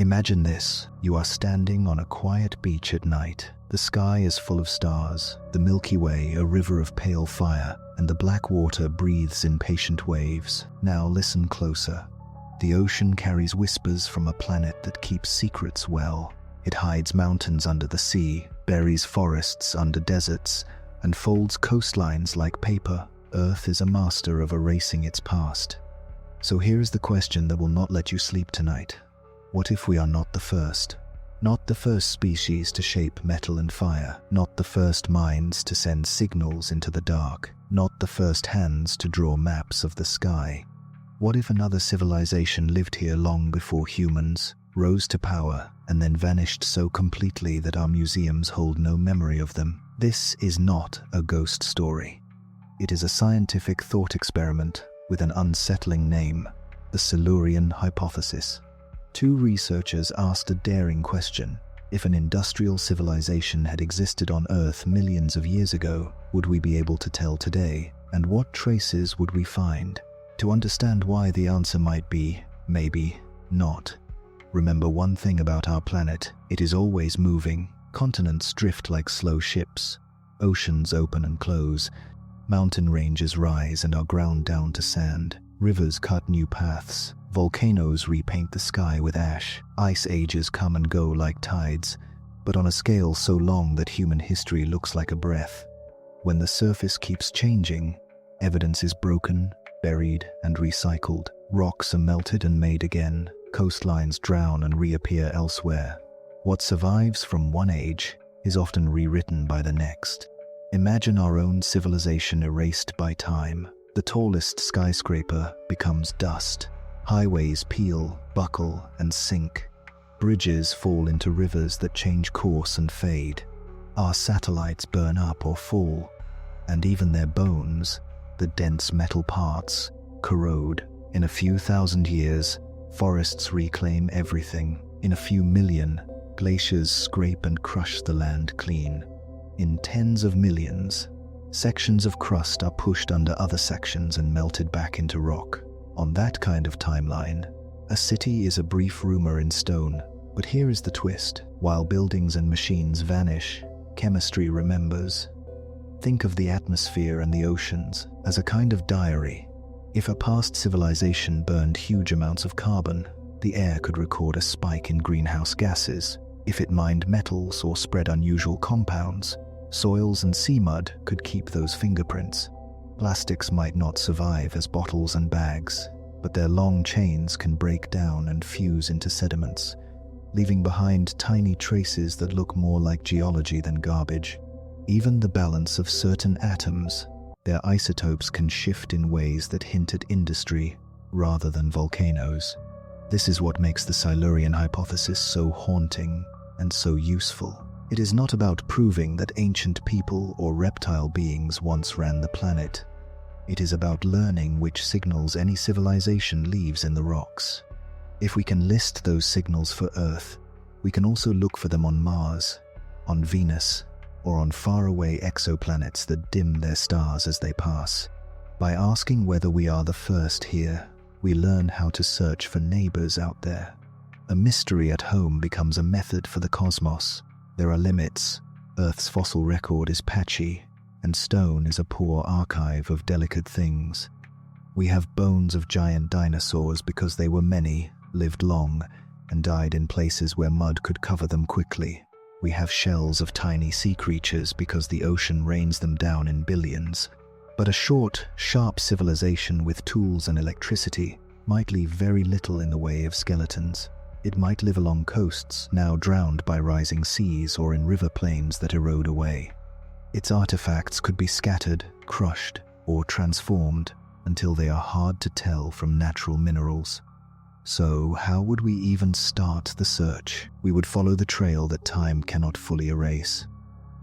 Imagine this. You are standing on a quiet beach at night. The sky is full of stars, the Milky Way a river of pale fire, and the black water breathes in patient waves. Now listen closer. The ocean carries whispers from a planet that keeps secrets well. It hides mountains under the sea, buries forests under deserts, and folds coastlines like paper. Earth is a master of erasing its past. So here's the question that will not let you sleep tonight. What if we are not the first? Not the first species to shape metal and fire, not the first minds to send signals into the dark, not the first hands to draw maps of the sky. What if another civilization lived here long before humans, rose to power, and then vanished so completely that our museums hold no memory of them? This is not a ghost story. It is a scientific thought experiment with an unsettling name, the Silurian Hypothesis. Two researchers asked a daring question. If an industrial civilization had existed on Earth millions of years ago, would we be able to tell today? And what traces would we find? To understand why, the answer might be, maybe not. Remember one thing about our planet: it is always moving. Continents drift like slow ships. Oceans open and close. Mountain ranges rise and are ground down to sand. Rivers cut new paths. Volcanoes repaint the sky with ash. Ice ages come and go like tides, but on a scale so long that human history looks like a breath. When the surface keeps changing, evidence is broken, buried, and recycled. Rocks are melted and made again. Coastlines drown and reappear elsewhere. What survives from one age is often rewritten by the next. Imagine our own civilization erased by time. The tallest skyscraper becomes dust. Highways peel, buckle, and sink. Bridges fall into rivers that change course and fade. Our satellites burn up or fall, and even their bones, the dense metal parts, corrode. In a few thousand years, forests reclaim everything. In a few million, glaciers scrape and crush the land clean. In tens of millions, sections of crust are pushed under other sections and melted back into rock. On that kind of timeline, a city is a brief rumor in stone. But here is the twist. While buildings and machines vanish, chemistry remembers. Think of the atmosphere and the oceans as a kind of diary. If a past civilization burned huge amounts of carbon, the air could record a spike in greenhouse gases. If it mined metals or spread unusual compounds, soils and sea mud could keep those fingerprints. Plastics might not survive as bottles and bags, but their long chains can break down and fuse into sediments, leaving behind tiny traces that look more like geology than garbage. Even the balance of certain atoms, their isotopes can shift in ways that hint at industry rather than volcanoes. This is what makes the Silurian hypothesis so haunting and so useful. It is not about proving that ancient people or reptile beings once ran the planet. It is about learning which signals any civilization leaves in the rocks. If we can list those signals for Earth, we can also look for them on Mars, on Venus, or on faraway exoplanets that dim their stars as they pass. By asking whether we are the first here, we learn how to search for neighbors out there. A mystery at home becomes a method for the cosmos. There are limits. Earth's fossil record is patchy, and stone is a poor archive of delicate things. We have bones of giant dinosaurs because they were many, lived long, and died in places where mud could cover them quickly. We have shells of tiny sea creatures because the ocean rains them down in billions. But a short, sharp civilization with tools and electricity might leave very little in the way of skeletons. It might live along coasts, now drowned by rising seas, or in river plains that erode away. Its artifacts could be scattered, crushed, or transformed until they are hard to tell from natural minerals. So, how would we even start the search? We would follow the trail that time cannot fully erase.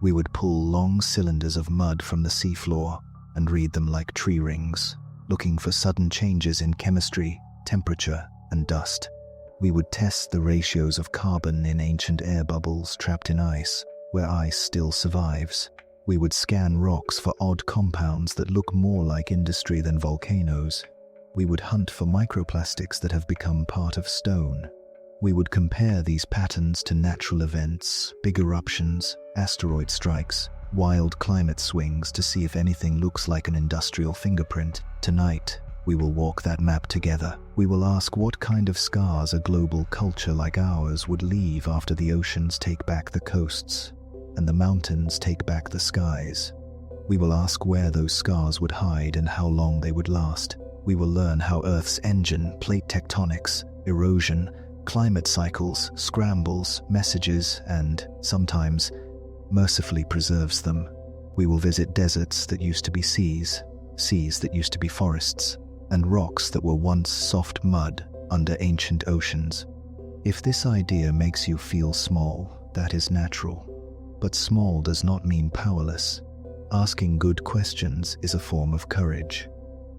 We would pull long cylinders of mud from the seafloor and read them like tree rings, looking for sudden changes in chemistry, temperature, and dust. We would test the ratios of carbon in ancient air bubbles trapped in ice, where ice still survives. We would scan rocks for odd compounds that look more like industry than volcanoes. We would hunt for microplastics that have become part of stone. We would compare these patterns to natural events, big eruptions, asteroid strikes, wild climate swings to see if anything looks like an industrial fingerprint. Tonight, we will walk that map together. We will ask what kind of scars a global culture like ours would leave after the oceans take back the coasts and the mountains take back the skies. We will ask where those scars would hide and how long they would last. We will learn how Earth's engine, plate tectonics, erosion, climate cycles, scrambles, messages, and, sometimes, mercifully preserves them. We will visit deserts that used to be seas, seas that used to be forests, and rocks that were once soft mud under ancient oceans. If this idea makes you feel small, that is natural. But small does not mean powerless. Asking good questions is a form of courage.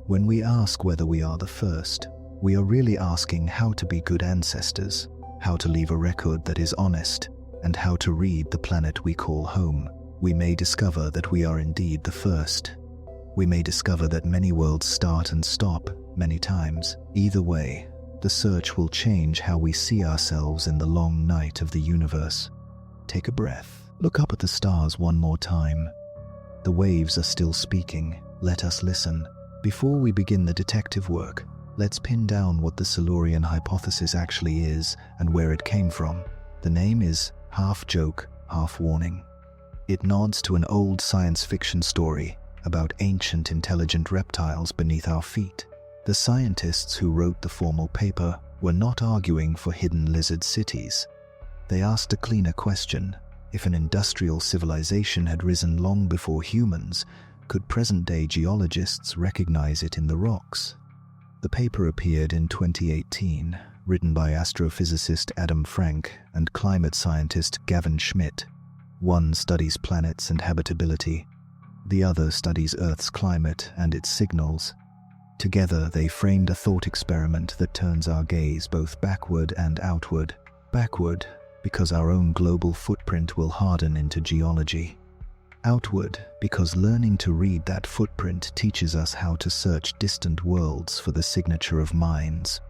When we ask whether we are the first, we are really asking how to be good ancestors, how to leave a record that is honest, and how to read the planet we call home. We may discover that we are indeed the first. We may discover that many worlds start and stop many times. Either way, the search will change how we see ourselves in the long night of the universe. Take a breath. Look up at the stars one more time. The waves are still speaking. Let us listen. Before we begin the detective work, let's pin down what the Silurian Hypothesis actually is and where it came from. The name is half joke, half warning. It nods to an old science fiction story about ancient intelligent reptiles beneath our feet. The scientists who wrote the formal paper were not arguing for hidden lizard cities. They asked a cleaner question. If an industrial civilization had risen long before humans, could present-day geologists recognize it in the rocks? The paper appeared in 2018, written by astrophysicist Adam Frank and climate scientist Gavin Schmidt. One studies planets and habitability. The other studies Earth's climate and its signals. Together, they framed a thought experiment that turns our gaze both backward and outward. Backward, because our own global footprint will harden into geology. Outward, because learning to read that footprint teaches us how to search distant worlds for the signature of minds.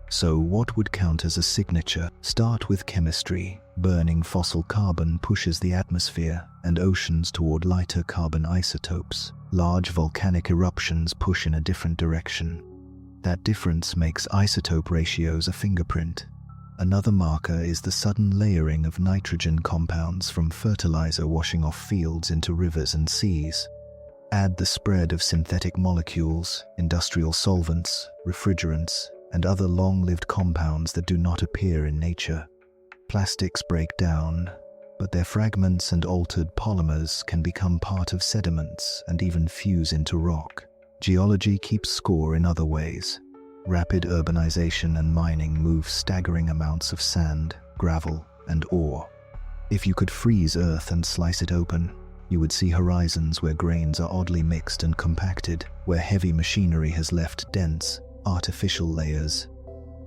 So what would count as a signature? Start with chemistry. Burning fossil carbon pushes the atmosphere and oceans toward lighter carbon isotopes. Large volcanic eruptions push in a different direction. That difference makes isotope ratios a fingerprint. Another marker is the sudden layering of nitrogen compounds from fertilizer washing off fields into rivers and seas. Add the spread of synthetic molecules, industrial solvents, refrigerants, and other long-lived compounds that do not appear in nature. Plastics break down, but their fragments and altered polymers can become part of sediments and even fuse into rock. Geology keeps score in other ways. Rapid urbanization and mining move staggering amounts of sand, gravel, and ore. If you could freeze Earth and slice it open, you would see horizons where grains are oddly mixed and compacted, where heavy machinery has left dense, artificial layers.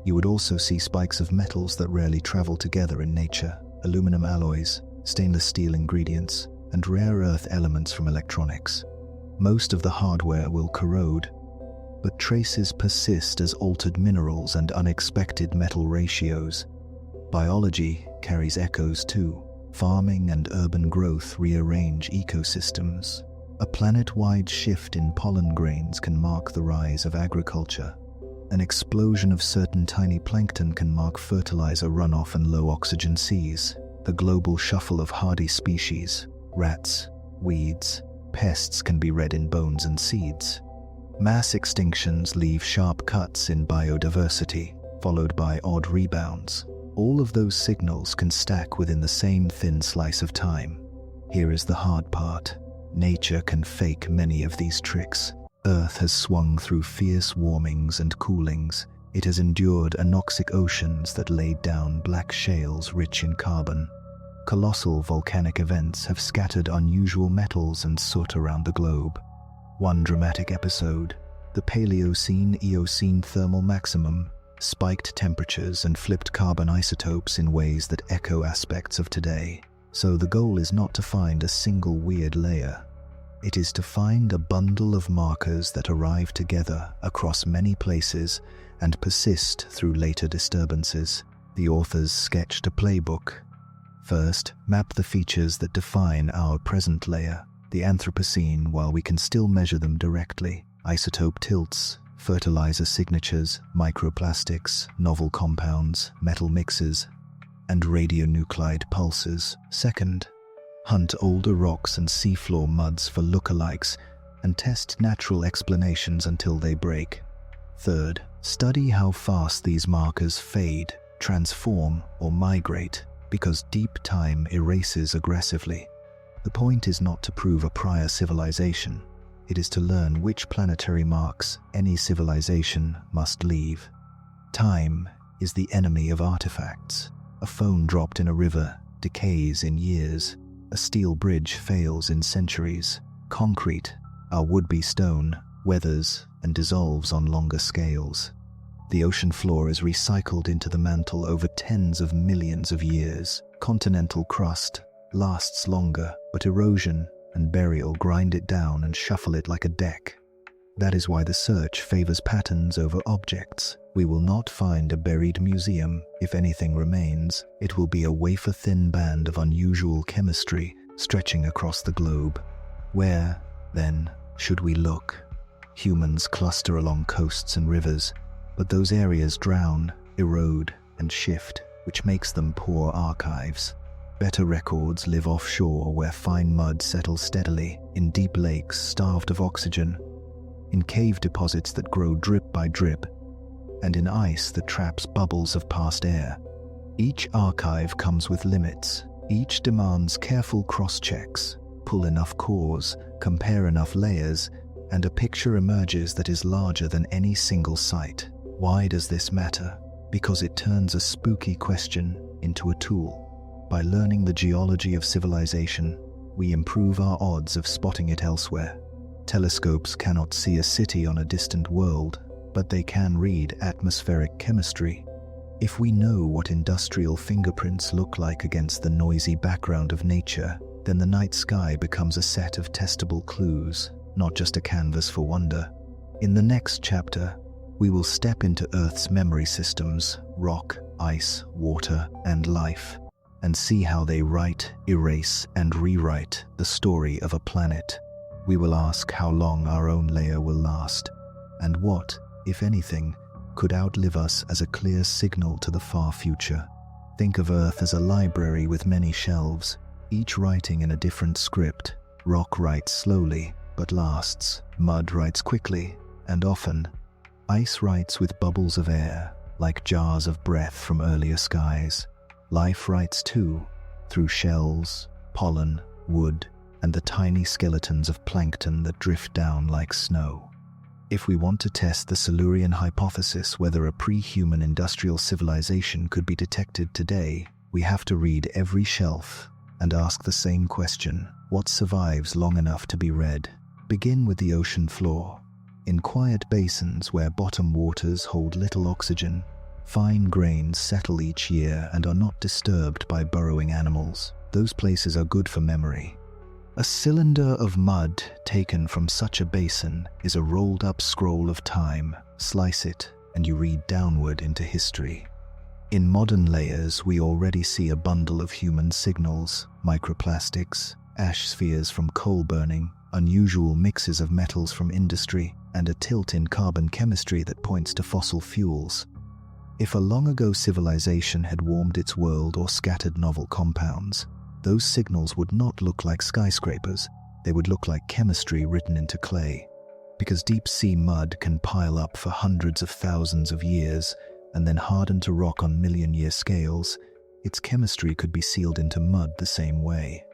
You would also see spikes of metals that rarely travel together in nature, aluminum alloys, stainless steel ingredients, and rare earth elements from electronics. Most of the hardware will corrode, but traces persist as altered minerals and unexpected metal ratios. Biology carries echoes too. Farming and urban growth rearrange ecosystems. A planet-wide shift in pollen grains can mark the rise of agriculture. An explosion of certain tiny plankton can mark fertilizer runoff and low-oxygen seas. The global shuffle of hardy species, rats, weeds, pests can be read in bones and seeds. Mass extinctions leave sharp cuts in biodiversity, followed by odd rebounds. All of those signals can stack within the same thin slice of time. Here is the hard part. Nature can fake many of these tricks. Earth has swung through fierce warmings and coolings. It has endured anoxic oceans that laid down black shales rich in carbon. Colossal volcanic events have scattered unusual metals and soot around the globe. One dramatic episode, the Paleocene-Eocene thermal maximum, spiked temperatures and flipped carbon isotopes in ways that echo aspects of today. So the goal is not to find a single weird layer. It is to find a bundle of markers that arrive together across many places and persist through later disturbances. The authors sketched a playbook. First, map the features that define our present layer, the Anthropocene, while we can still measure them directly: isotope tilts, fertilizer signatures, microplastics, novel compounds, metal mixes, and radionuclide pulses. Second, hunt older rocks and seafloor muds for lookalikes and test natural explanations until they break. Third, study how fast these markers fade, transform, or migrate, because deep time erases aggressively. The point is not to prove a prior civilization. It is to learn which planetary marks any civilization must leave. Time is the enemy of artifacts. A phone dropped in a river decays in years. A steel bridge fails in centuries. Concrete, our would-be stone, weathers and dissolves on longer scales. The ocean floor is recycled into the mantle over tens of millions of years. Continental crust lasts longer, but erosion and burial grind it down and shuffle it like a deck. That is why the search favors patterns over objects. We will not find a buried museum. If anything remains, it will be a wafer-thin band of unusual chemistry stretching across the globe. Where, then, should we look? Humans cluster along coasts and rivers, but those areas drown, erode, and shift, which makes them poor archives. Better records live offshore, where fine mud settles steadily, in deep lakes starved of oxygen, in cave deposits that grow drip by drip, and in ice that traps bubbles of past air. Each archive comes with limits. Each demands careful cross-checks. Pull enough cores, compare enough layers, and a picture emerges that is larger than any single site. Why does this matter? Because it turns a spooky question into a tool. By learning the geology of civilization, we improve our odds of spotting it elsewhere. Telescopes cannot see a city on a distant world, but they can read atmospheric chemistry. If we know what industrial fingerprints look like against the noisy background of nature, then the night sky becomes a set of testable clues, not just a canvas for wonder. In the next chapter, we will step into Earth's memory systems: rock, ice, water, and life, and see how they write, erase, and rewrite the story of a planet. We will ask how long our own layer will last, and what, if anything, could outlive us as a clear signal to the far future. Think of Earth as a library with many shelves, each writing in a different script. Rock writes slowly, but lasts. Mud writes quickly, and often. Ice writes with bubbles of air, like jars of breath from earlier skies. Life writes too, through shells, pollen, wood, and the tiny skeletons of plankton that drift down like snow. If we want to test the Silurian hypothesis, whether a pre-human industrial civilization could be detected today, we have to read every shelf and ask the same question: what survives long enough to be read? Begin with the ocean floor. In quiet basins where bottom waters hold little oxygen, fine grains settle each year and are not disturbed by burrowing animals. Those places are good for memory. A cylinder of mud taken from such a basin is a rolled-up scroll of time. Slice it, and you read downward into history. In modern layers, we already see a bundle of human signals: microplastics, ash spheres from coal burning, unusual mixes of metals from industry, and a tilt in carbon chemistry that points to fossil fuels. If a long-ago civilization had warmed its world or scattered novel compounds, those signals would not look like skyscrapers. They would look like chemistry written into clay. Because deep-sea mud can pile up for hundreds of thousands of years and then harden to rock on million-year scales, its chemistry could be sealed into mud the same way.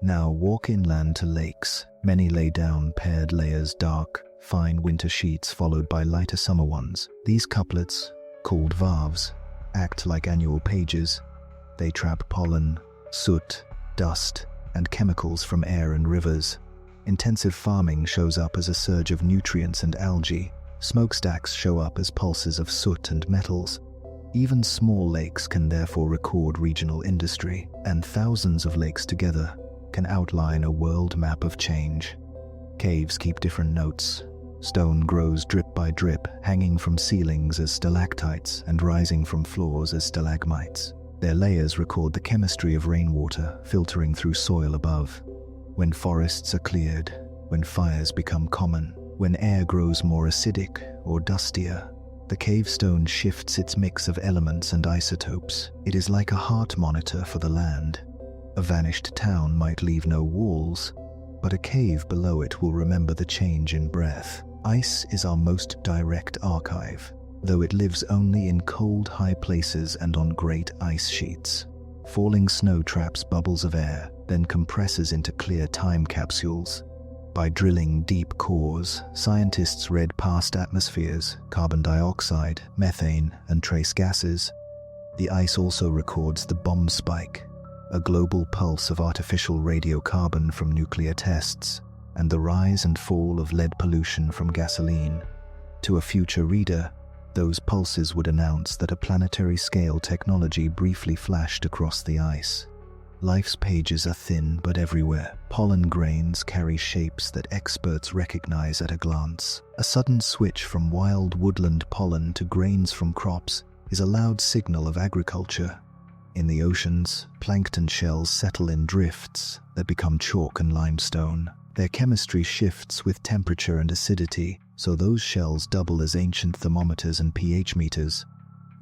Now walk inland to lakes. Many lay down paired layers, dark, fine winter sheets followed by lighter summer ones. These couplets, called varves, act like annual pages. They trap pollen, soot, dust, and chemicals from air and rivers. Intensive farming shows up as a surge of nutrients and algae. Smokestacks show up as pulses of soot and metals. Even small lakes can therefore record regional industry, and thousands of lakes together can outline a world map of change. Caves keep different notes. Stone grows drip by drip, hanging from ceilings as stalactites and rising from floors as stalagmites. Their layers record the chemistry of rainwater filtering through soil above. When forests are cleared, when fires become common, when air grows more acidic or dustier, the cave stone shifts its mix of elements and isotopes. It is like a heart monitor for the land. A vanished town might leave no walls, but a cave below it will remember the change in breath. Ice is our most direct archive, though it lives only in cold, high places and on great ice sheets. Falling snow traps bubbles of air, then compresses into clear time capsules. By drilling deep cores, scientists read past atmospheres, carbon dioxide, methane, and trace gases. The ice also records the bomb spike, a global pulse of artificial radiocarbon from nuclear tests, and the rise and fall of lead pollution from gasoline. To a future reader, those pulses would announce that a planetary-scale technology briefly flashed across the ice. Life's pages are thin but everywhere. Pollen grains carry shapes that experts recognize at a glance. A sudden switch from wild woodland pollen to grains from crops is a loud signal of agriculture. In the oceans, plankton shells settle in drifts that become chalk and limestone. Their chemistry shifts with temperature and acidity, so those shells double as ancient thermometers and pH meters.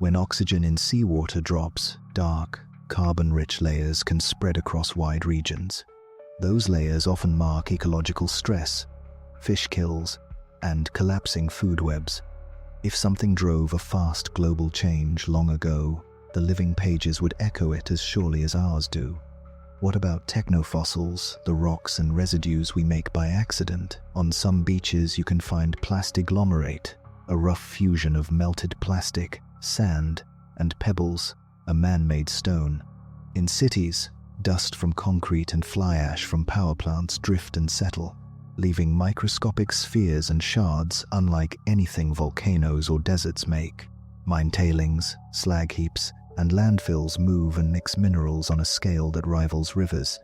When oxygen in seawater drops, dark, carbon-rich layers can spread across wide regions. Those layers often mark ecological stress, fish kills, and collapsing food webs. If something drove a fast global change long ago, the living pages would echo it as surely as ours do. What about technofossils, the rocks and residues we make by accident? On some beaches you can find plastiglomerate, a rough fusion of melted plastic, sand, and pebbles, a man-made stone. In cities, dust from concrete and fly ash from power plants drift and settle, leaving microscopic spheres and shards unlike anything volcanoes or deserts make. Mine tailings, slag heaps, and landfills move and mix minerals on a scale that rivals rivers.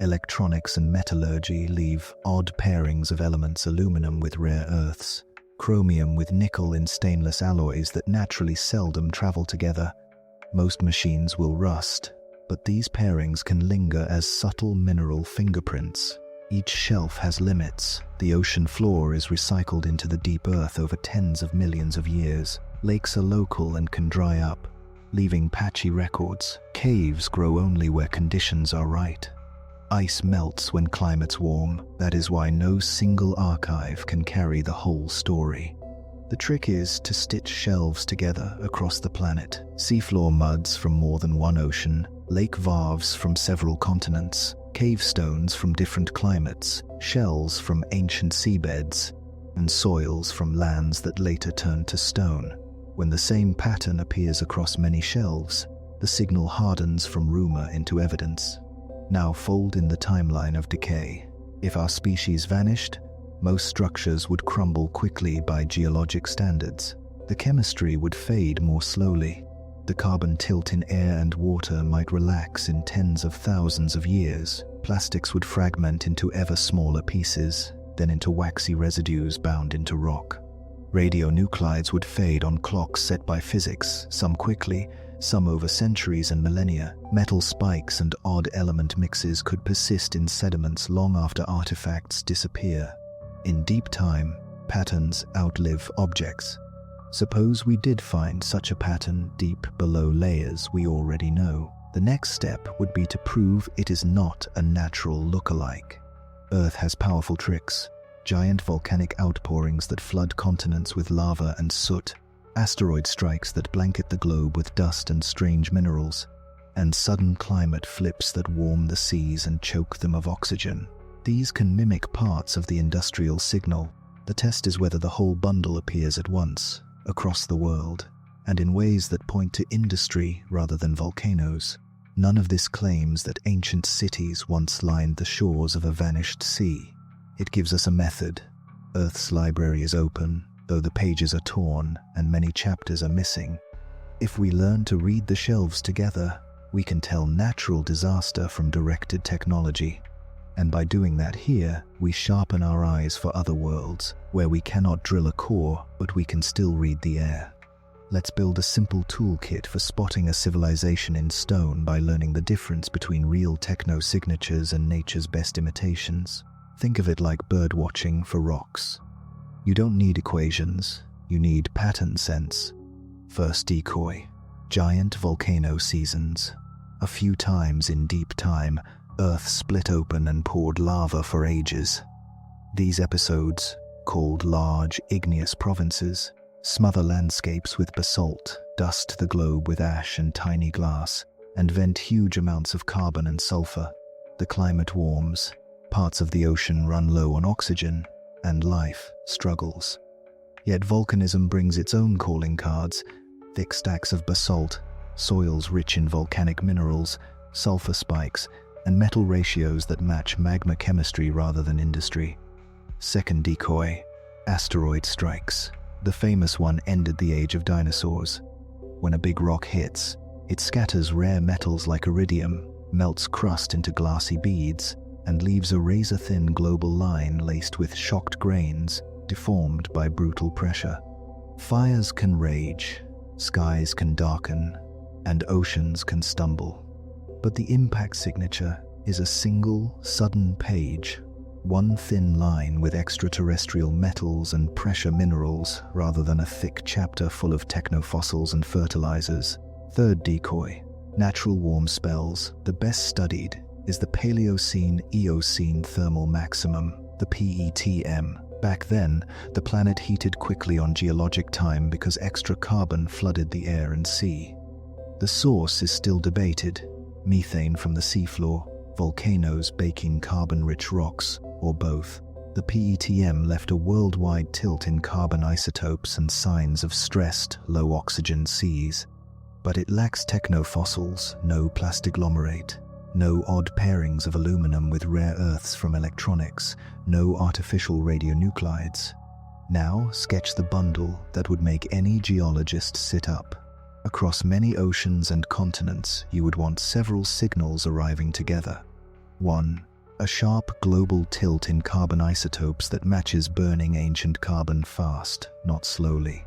Electronics and metallurgy leave odd pairings of elements: aluminum with rare earths, chromium with nickel in stainless alloys that naturally seldom travel together. Most machines will rust, but these pairings can linger as subtle mineral fingerprints. Each shelf has limits. The ocean floor is recycled into the deep earth over tens of millions of years. Lakes are local and can dry up, leaving patchy records. Caves grow only where conditions are right. Ice melts when climates warm. That is why no single archive can carry the whole story. The trick is to stitch shelves together across the planet. Seafloor muds from more than one ocean, lake varves from several continents, cave stones from different climates, shells from ancient seabeds, and soils from lands that later turned to stone. When the same pattern appears across many shelves, the signal hardens from rumor into evidence. Now fold in the timeline of decay. If our species vanished, most structures would crumble quickly by geologic standards. The chemistry would fade more slowly. The carbon tilt in air and water might relax in tens of thousands of years. Plastics would fragment into ever smaller pieces, then into waxy residues bound into rock. Radionuclides would fade on clocks set by physics, some quickly, some over centuries and millennia. Metal spikes and odd element mixes could persist in sediments long after artifacts disappear. In deep time, patterns outlive objects. Suppose we did find such a pattern deep below layers we already know. The next step would be to prove it is not a natural look-alike. Earth has powerful tricks: giant volcanic outpourings that flood continents with lava and soot, asteroid strikes that blanket the globe with dust and strange minerals, and sudden climate flips that warm the seas and choke them of oxygen. These can mimic parts of the industrial signal. The test is whether the whole bundle appears at once, across the world, and in ways that point to industry rather than volcanoes. None of this claims that ancient cities once lined the shores of a vanished sea. It gives us a method. Earth's library is open, though the pages are torn and many chapters are missing. If we learn to read the shelves together, we can tell natural disaster from directed technology. And by doing that here, we sharpen our eyes for other worlds, where we cannot drill a core, but we can still read the air. Let's build a simple toolkit for spotting a civilization in stone by learning the difference between real technosignatures and nature's best imitations. Think of it like bird watching for rocks. You don't need equations, you need pattern sense. First decoy: giant volcano seasons. A few times in deep time, Earth split open and poured lava for ages. These episodes, called large igneous provinces, smother landscapes with basalt, dust the globe with ash and tiny glass, and vent huge amounts of carbon and sulfur. The climate warms, parts of the ocean run low on oxygen, and life struggles. Yet volcanism brings its own calling cards: thick stacks of basalt, soils rich in volcanic minerals, sulfur spikes, and metal ratios that match magma chemistry rather than industry. Second decoy: asteroid strikes. The famous one ended the age of dinosaurs. When a big rock hits, it scatters rare metals like iridium, melts crust into glassy beads, and leaves a razor-thin global line laced with shocked grains, deformed by brutal pressure. Fires can rage, skies can darken, and oceans can stumble. But the impact signature is a single, sudden page, one thin line with extraterrestrial metals and pressure minerals rather than a thick chapter full of technofossils and fertilizers. Third decoy: natural warm spells. The best studied is the Paleocene-Eocene thermal maximum, the PETM. Back then, the planet heated quickly on geologic time because extra carbon flooded the air and sea. The source is still debated: methane from the seafloor, volcanoes baking carbon-rich rocks, or both. The PETM left a worldwide tilt in carbon isotopes and signs of stressed, low-oxygen seas. But it lacks technofossils, no plastiglomerate, no odd pairings of aluminum with rare earths from electronics, no artificial radionuclides. Now sketch the bundle that would make any geologist sit up. Across many oceans and continents, you would want several signals arriving together. 1. A sharp global tilt in carbon isotopes that matches burning ancient carbon fast, not slowly.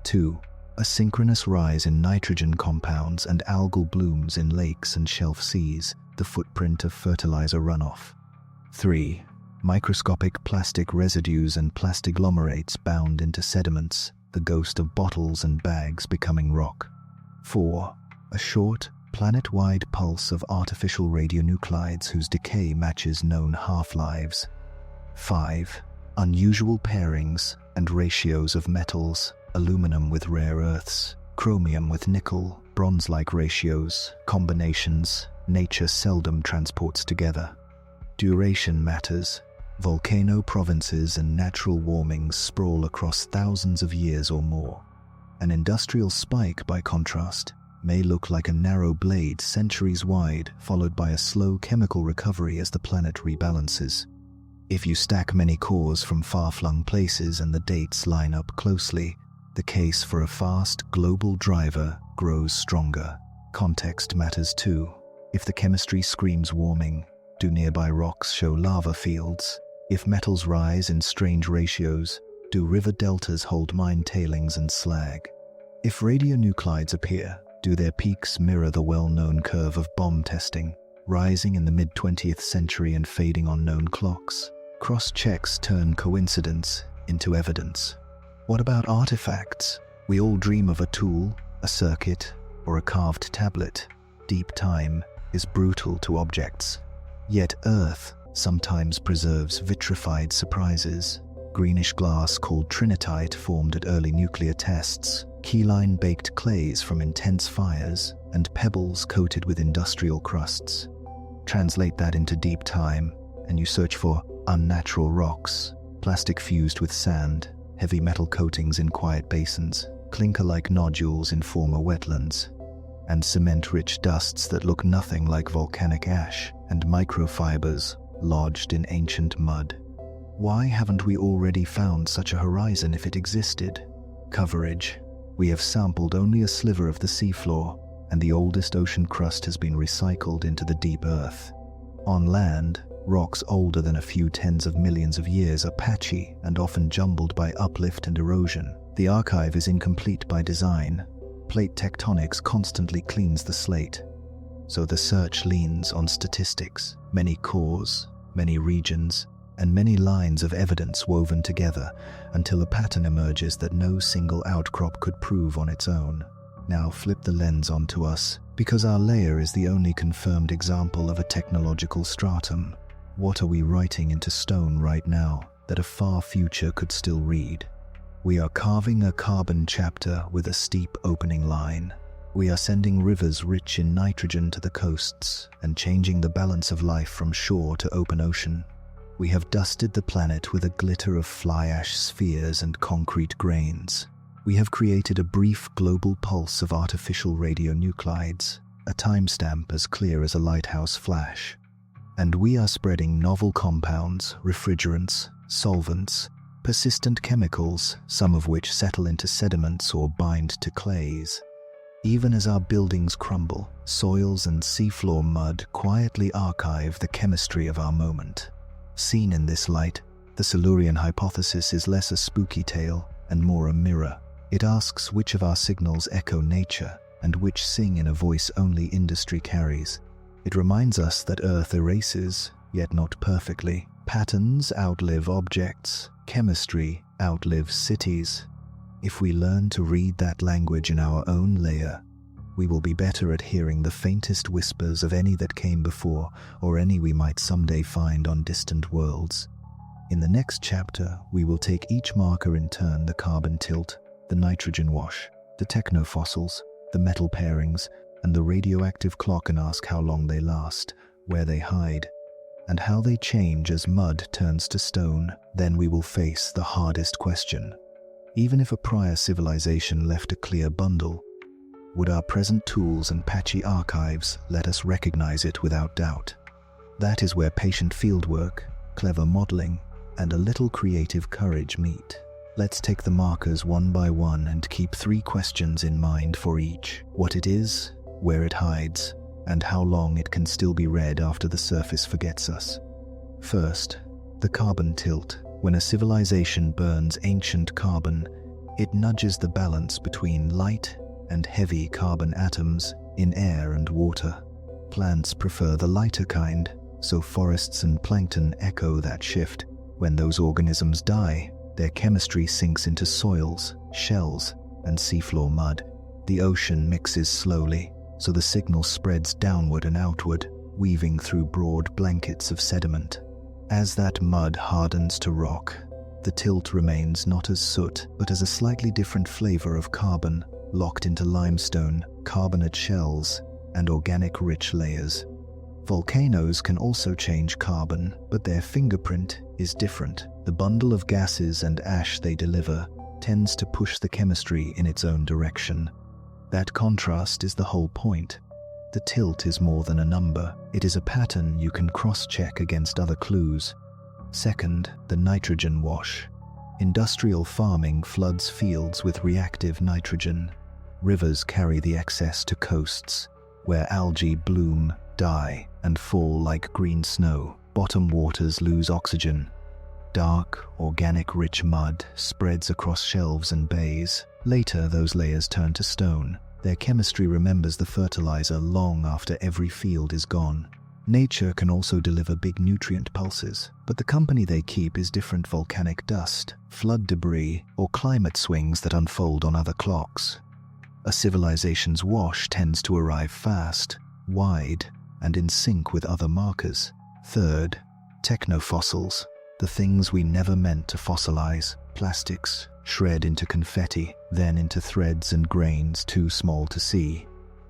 2. A synchronous rise in nitrogen compounds and algal blooms in lakes and shelf seas, the footprint of fertilizer runoff. 3. Microscopic plastic residues and plastiglomerates bound into sediments, the ghost of bottles and bags becoming rock. 4. A short, planet-wide pulse of artificial radionuclides whose decay matches known half-lives. 5. Unusual pairings and ratios of metals, aluminum with rare earths, chromium with nickel, bronze-like ratios, combinations nature seldom transports together. Duration matters. Volcano provinces and natural warmings sprawl across thousands of years or more. An industrial spike, by contrast, may look like a narrow blade centuries wide, followed by a slow chemical recovery as the planet rebalances. If you stack many cores from far-flung places and the dates line up closely, the case for a fast, global driver grows stronger. Context matters too. If the chemistry screams warming, do nearby rocks show lava fields? If metals rise in strange ratios, do river deltas hold mine tailings and slag? If radionuclides appear, do their peaks mirror the well-known curve of bomb testing, rising in the mid-20th century and fading on known clocks? Cross-checks turn coincidence into evidence. What about artifacts? We all dream of a tool, a circuit, or a carved tablet. Deep time is brutal to objects. Yet Earth sometimes preserves vitrified surprises. Greenish glass called trinitite formed at early nuclear tests, keyline-baked clays from intense fires, and pebbles coated with industrial crusts. Translate that into deep time, and you search for unnatural rocks, plastic fused with sand, heavy metal coatings in quiet basins, clinker-like nodules in former wetlands, and cement-rich dusts that look nothing like volcanic ash, and microfibers lodged in ancient mud. Why haven't we already found such a horizon if it existed? Coverage. We have sampled only a sliver of the seafloor, and the oldest ocean crust has been recycled into the deep earth. On land, Rocks older than a few tens of millions of years are patchy and often jumbled by uplift and erosion. The archive is incomplete by design. Plate tectonics constantly cleans the slate. So the search leans on statistics, many cores, many regions, and many lines of evidence woven together until a pattern emerges that no single outcrop could prove on its own. Now flip the lens onto us, because our layer is the only confirmed example of a technological stratum. What are we writing into stone right now that a far future could still read? We are carving a carbon chapter with a steep opening line. We are sending rivers rich in nitrogen to the coasts and changing the balance of life from shore to open ocean. We have dusted the planet with a glitter of fly ash spheres and concrete grains. We have created a brief global pulse of artificial radionuclides, a timestamp as clear as a lighthouse flash. And we are spreading novel compounds, refrigerants, solvents, persistent chemicals, some of which settle into sediments or bind to clays. Even as our buildings crumble, soils and seafloor mud quietly archive the chemistry of our moment. Seen in this light, the Silurian Hypothesis is less a spooky tale and more a mirror. It asks which of our signals echo nature and which sing in a voice only industry carries. It reminds us that Earth erases, yet not perfectly. Patterns outlive objects, chemistry outlives cities. If we learn to read that language in our own layer, we will be better at hearing the faintest whispers of any that came before or any we might someday find on distant worlds. In the next chapter, we will take each marker in turn: the carbon tilt, the nitrogen wash, the technofossils, the metal pairings, and the radioactive clock, and ask how long they last, where they hide, and how they change as mud turns to stone. Then we will face the hardest question. Even if a prior civilization left a clear bundle, would our present tools and patchy archives let us recognize it without doubt? That is where patient fieldwork, clever modeling, and a little creative courage meet. Let's take the markers one by one and keep 3 questions in mind for each: what it is, where it hides, and how long it can still be read after the surface forgets us. First, the carbon tilt. When a civilization burns ancient carbon, it nudges the balance between light and heavy carbon atoms in air and water. Plants prefer the lighter kind, so forests and plankton echo that shift. When those organisms die, their chemistry sinks into soils, shells, and seafloor mud. The ocean mixes slowly, so the signal spreads downward and outward, weaving through broad blankets of sediment. As that mud hardens to rock, the tilt remains not as soot, but as a slightly different flavor of carbon, locked into limestone, carbonate shells, and organic-rich layers. Volcanoes can also change carbon, but their fingerprint is different. The bundle of gases and ash they deliver tends to push the chemistry in its own direction. That contrast is the whole point. The tilt is more than a number. It is a pattern you can cross-check against other clues. Second, the nitrogen wash. Industrial farming floods fields with reactive nitrogen. Rivers carry the excess to coasts, where algae bloom, die, and fall like green snow. Bottom waters lose oxygen. Dark, organic-rich mud spreads across shelves and bays. Later, those layers turn to stone. Their chemistry remembers the fertilizer long after every field is gone. Nature can also deliver big nutrient pulses, but the company they keep is different: volcanic dust, flood debris, or climate swings that unfold on other clocks. A civilization's wash tends to arrive fast, wide, and in sync with other markers. Third, technofossils, the things we never meant to fossilize. Plastics shred into confetti, then into threads and grains too small to see.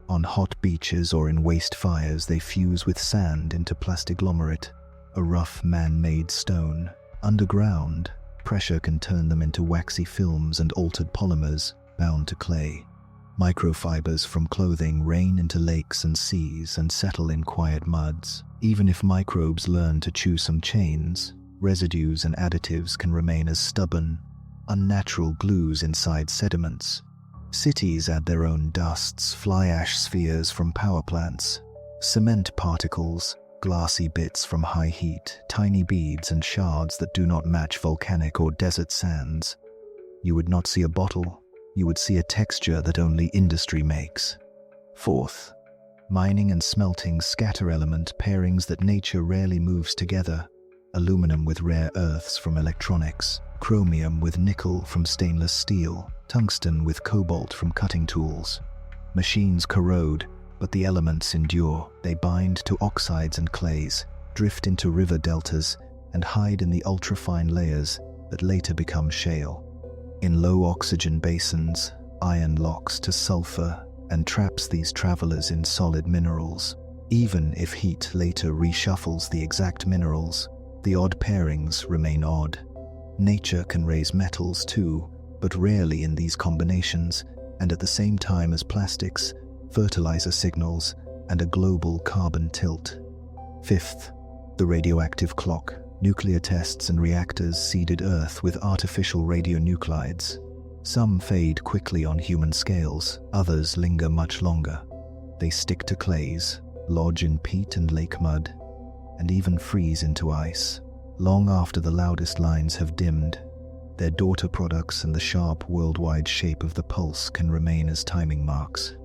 On hot beaches or in waste fires, they fuse with sand into plastiglomerate, a rough man-made stone. Underground, pressure can turn them into waxy films and altered polymers bound to clay. Microfibers from clothing rain into lakes and seas and settle in quiet muds. Even if microbes learn to chew some chains, residues and additives can remain as stubborn, unnatural glues inside sediments. Cities add their own dusts, fly ash spheres from power plants, cement particles, glassy bits from high heat, tiny beads and shards that do not match volcanic or desert sands. You would not see a bottle, you would see a texture that only industry makes. Fourth, mining and smelting scatter element pairings that nature rarely moves together. Aluminum with rare earths from electronics, chromium with nickel from stainless steel, tungsten with cobalt from cutting tools. Machines corrode, but the elements endure. They bind to oxides and clays, drift into river deltas, and hide in the ultrafine layers that later become shale. In low oxygen basins, iron locks to sulfur and traps these travelers in solid minerals. Even if heat later reshuffles the exact minerals, the odd pairings remain odd. Nature can raise metals too, but rarely in these combinations, and at the same time as plastics, fertilizer signals, and a global carbon tilt. Fifth, the radioactive clock. Nuclear tests and reactors seeded Earth with artificial radionuclides. Some fade quickly on human scales, others linger much longer. They stick to clays, lodge in peat and lake mud, and even freeze into ice. Long after the loudest lines have dimmed, their daughter products and the sharp worldwide shape of the pulse can remain as timing marks.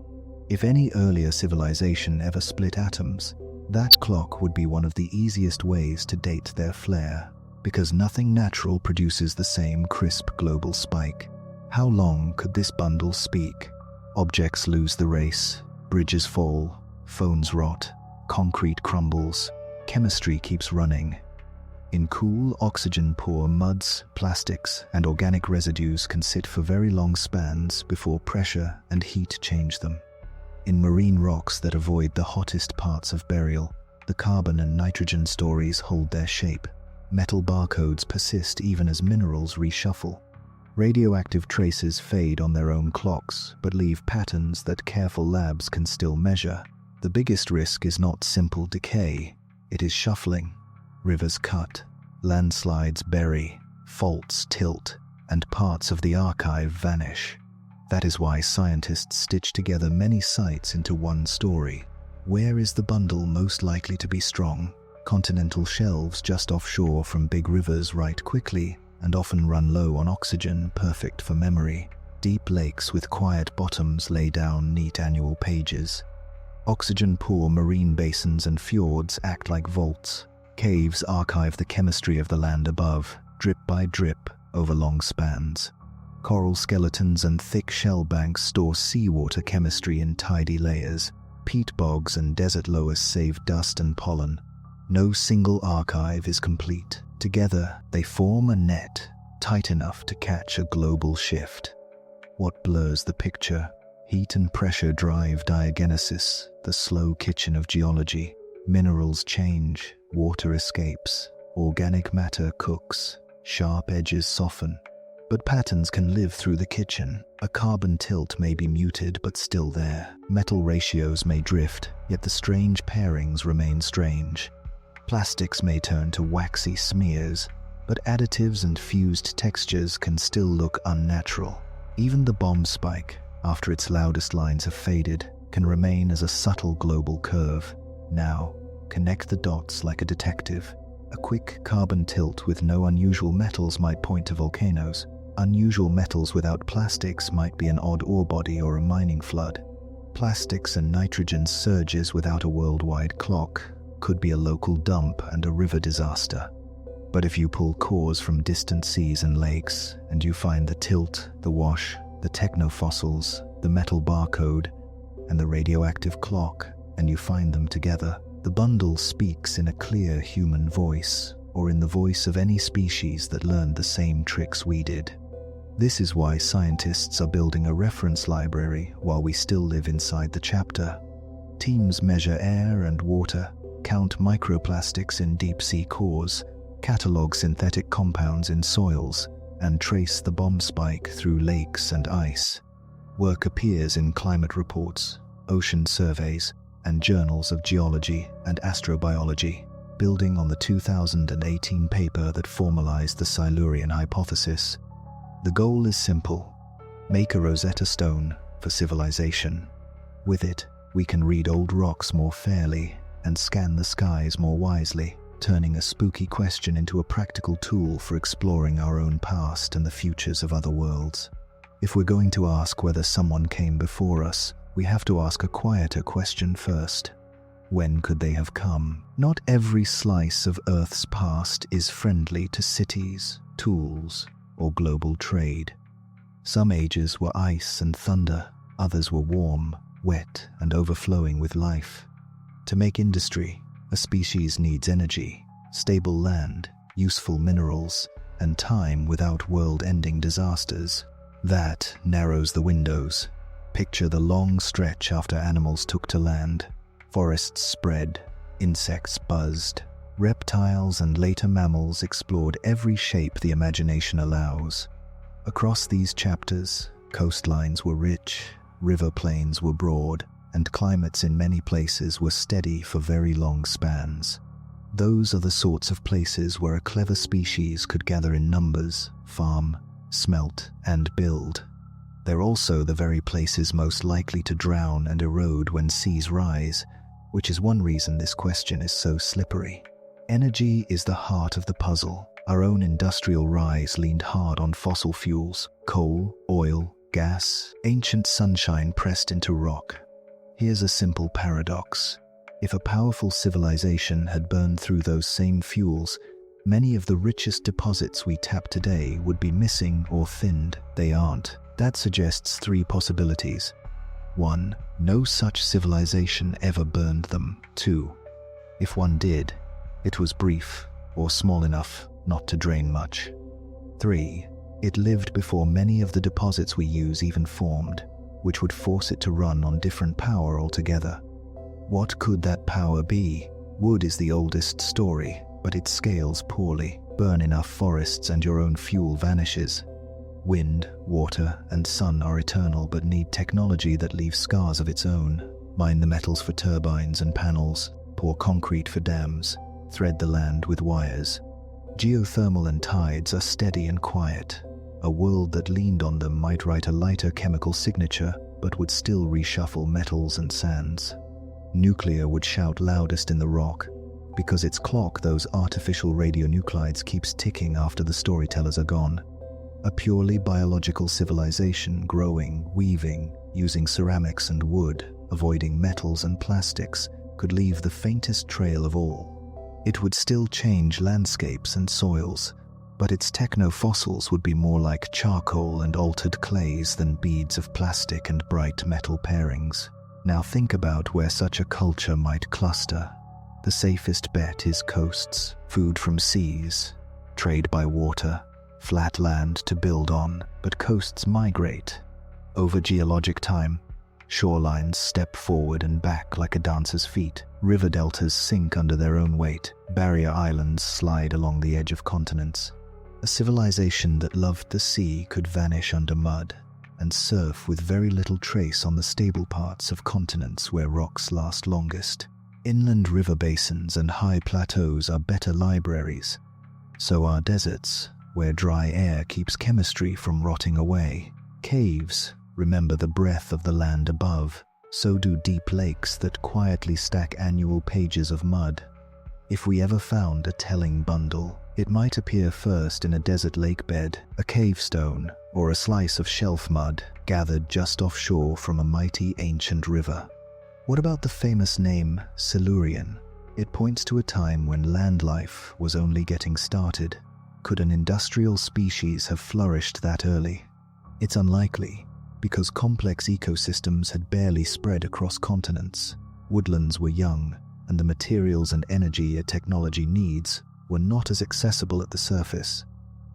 If any earlier civilization ever split atoms, that clock would be one of the easiest ways to date their flare, because nothing natural produces the same crisp global spike. How long could this bundle speak? Objects lose the race, bridges fall, phones rot, concrete crumbles, chemistry keeps running. In cool, oxygen-poor muds, plastics, and organic residues can sit for very long spans before pressure and heat change them. In marine rocks that avoid the hottest parts of burial, the carbon and nitrogen stories hold their shape. Metal barcodes persist even as minerals reshuffle. Radioactive traces fade on their own clocks, but leave patterns that careful labs can still measure. The biggest risk is not simple decay, it is shuffling. Rivers cut, landslides bury, faults tilt, and parts of the archive vanish. That is why scientists stitch together many sites into one story. Where is the bundle most likely to be strong? Continental shelves just offshore from big rivers write quickly and often run low on oxygen, perfect for memory. Deep lakes with quiet bottoms lay down neat annual pages. Oxygen-poor marine basins and fjords act like vaults. Caves archive the chemistry of the land above, drip by drip, over long spans. Coral skeletons and thick shell banks store seawater chemistry in tidy layers. Peat bogs and desert loess save dust and pollen. No single archive is complete. Together, they form a net, tight enough to catch a global shift. What blurs the picture? Heat and pressure drive diagenesis, the slow kitchen of geology. Minerals change, water escapes, organic matter cooks, sharp edges soften. But patterns can live through the kitchen. A carbon tilt may be muted but still there. Metal ratios may drift, yet the strange pairings remain strange. Plastics may turn to waxy smears, but additives and fused textures can still look unnatural. Even the bomb spike, after its loudest lines have faded, can remain as a subtle global curve. Now, connect the dots like a detective. A quick carbon tilt with no unusual metals might point to volcanoes. Unusual metals without plastics might be an odd ore body or a mining flood. Plastics and nitrogen surges without a worldwide clock could be a local dump and a river disaster. But if you pull cores from distant seas and lakes, and you find the tilt, the wash, the technofossils, the metal barcode, and the radioactive clock, and you find them together, the bundle speaks in a clear human voice, or in the voice of any species that learned the same tricks we did. This is why scientists are building a reference library while we still live inside the chapter. Teams measure air and water, count microplastics in deep-sea cores, catalog synthetic compounds in soils, and trace the bomb spike through lakes and ice. Work appears in climate reports, ocean surveys, and journals of geology and astrobiology, building on the 2018 paper that formalized the Silurian Hypothesis. The goal is simple: make a Rosetta Stone for civilization. With it, we can read old rocks more fairly and scan the skies more wisely, turning a spooky question into a practical tool for exploring our own past and the futures of other worlds. If we're going to ask whether someone came before us, we have to ask a quieter question first. When could they have come? Not every slice of Earth's past is friendly to cities, tools, or global trade. Some ages were ice and thunder, others were warm, wet, and overflowing with life. To make industry, a species needs energy, stable land, useful minerals, and time without world-ending disasters. That narrows the windows. Picture the long stretch after animals took to land. Forests spread, insects buzzed, reptiles and later mammals explored every shape the imagination allows. Across these chapters, coastlines were rich, river plains were broad, and climates in many places were steady for very long spans. Those are the sorts of places where a clever species could gather in numbers, farm, smelt, and build. They're also the very places most likely to drown and erode when seas rise, which is one reason this question is so slippery. Energy is the heart of the puzzle. Our own industrial rise leaned hard on fossil fuels, coal, oil, gas, ancient sunshine pressed into rock. Here's a simple paradox. If a powerful civilization had burned through those same fuels, many of the richest deposits we tap today would be missing or thinned. They aren't. That suggests three possibilities. 1. No such civilization ever burned them. 2. If one did, it was brief or small enough not to drain much. 3. It lived before many of the deposits we use even formed, which would force it to run on different power altogether. What could that power be? Wood is the oldest story, but it scales poorly. Burn enough forests and your own fuel vanishes. Wind, water, and sun are eternal but need technology that leaves scars of its own. Mine the metals for turbines and panels, pour concrete for dams, thread the land with wires. Geothermal and tides are steady and quiet. A world that leaned on them might write a lighter chemical signature, but would still reshuffle metals and sands. Nuclear would shout loudest in the rock, because its clock, those artificial radionuclides, keeps ticking after the storytellers are gone. A purely biological civilization, growing, weaving, using ceramics and wood, avoiding metals and plastics, could leave the faintest trail of all. It would still change landscapes and soils, but its technofossils would be more like charcoal and altered clays than beads of plastic and bright metal pairings. Now think about where such a culture might cluster. The safest bet is coasts, food from seas, trade by water, flat land to build on, but coasts migrate. Over geologic time, shorelines step forward and back like a dancer's feet. River deltas sink under their own weight. Barrier islands slide along the edge of continents. A civilization that loved the sea could vanish under mud and surf with very little trace on the stable parts of continents where rocks last longest. Inland river basins and high plateaus are better libraries. So are deserts, where dry air keeps chemistry from rotting away. Caves remember the breath of the land above. So do deep lakes that quietly stack annual pages of mud. If we ever found a telling bundle, it might appear first in a desert lake bed, a cave stone, or a slice of shelf mud gathered just offshore from a mighty ancient river. What about the famous name Silurian? It points to a time when land life was only getting started. Could an industrial species have flourished that early? It's unlikely, because complex ecosystems had barely spread across continents. Woodlands were young, and the materials and energy a technology needs were not as accessible at the surface.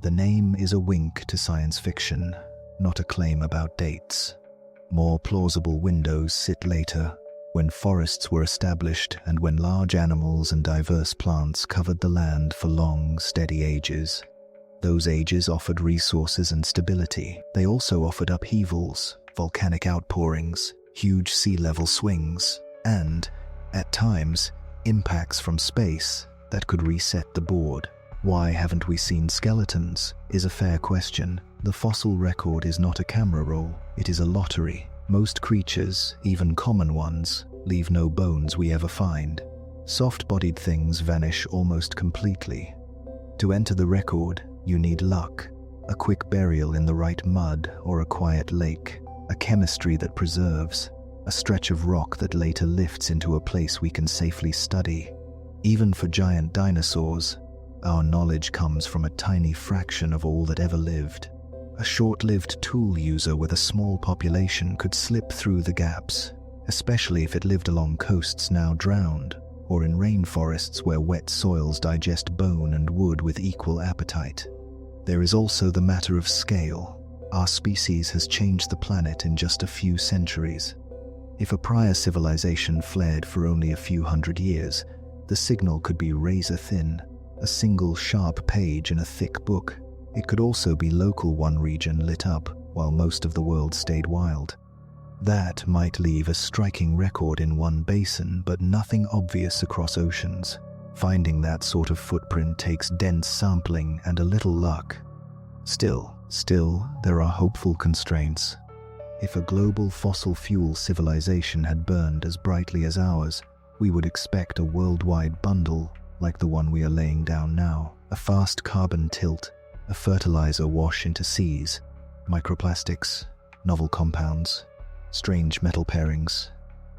The name is a wink to science fiction, not a claim about dates. More plausible windows sit later, when forests were established and when large animals and diverse plants covered the land for long, steady ages. Those ages offered resources and stability. They also offered upheavals, volcanic outpourings, huge sea level swings, and, at times, impacts from space that could reset the board. Why haven't we seen skeletons is a fair question. The fossil record is not a camera roll, it is a lottery. Most creatures, even common ones, leave no bones we ever find. Soft-bodied things vanish almost completely. To enter the record, you need luck, a quick burial in the right mud or a quiet lake, a chemistry that preserves, a stretch of rock that later lifts into a place we can safely study. Even for giant dinosaurs, our knowledge comes from a tiny fraction of all that ever lived. A short-lived tool user with a small population could slip through the gaps, especially if it lived along coasts now drowned, or in rainforests where wet soils digest bone and wood with equal appetite. There is also the matter of scale. Our species has changed the planet in just a few centuries. If a prior civilization flared for only a few hundred years, the signal could be razor-thin, a single sharp page in a thick book. It could also be local, one region lit up while most of the world stayed wild. That might leave a striking record in one basin, but nothing obvious across oceans. Finding that sort of footprint takes dense sampling and a little luck. Still, there are hopeful constraints. If a global fossil fuel civilization had burned as brightly as ours, we would expect a worldwide bundle like the one we are laying down now. A fast carbon tilt, a fertilizer wash into seas, microplastics, novel compounds, strange metal pairings,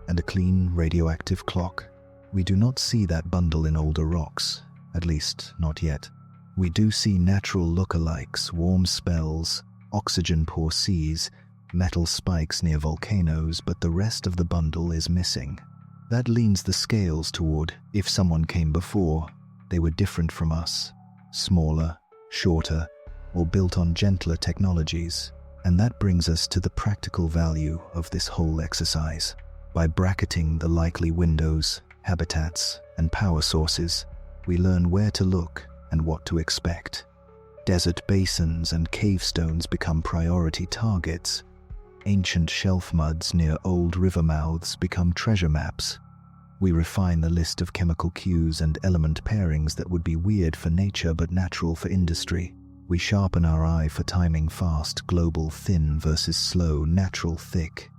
and a clean radioactive clock. We do not see that bundle in older rocks, at least not yet. We do see natural lookalikes, warm spells, oxygen-poor seas, metal spikes near volcanoes, but the rest of the bundle is missing. That leans the scales toward, if someone came before, they were different from us, smaller, shorter, or built on gentler technologies. And that brings us to the practical value of this whole exercise. By bracketing the likely windows, habitats, and power sources, we learn where to look and what to expect. Desert basins and cave stones become priority targets. Ancient shelf muds near old river mouths become treasure maps. We refine the list of chemical cues and element pairings that would be weird for nature but natural for industry. We sharpen our eye for timing fast, global thin versus slow, natural thick.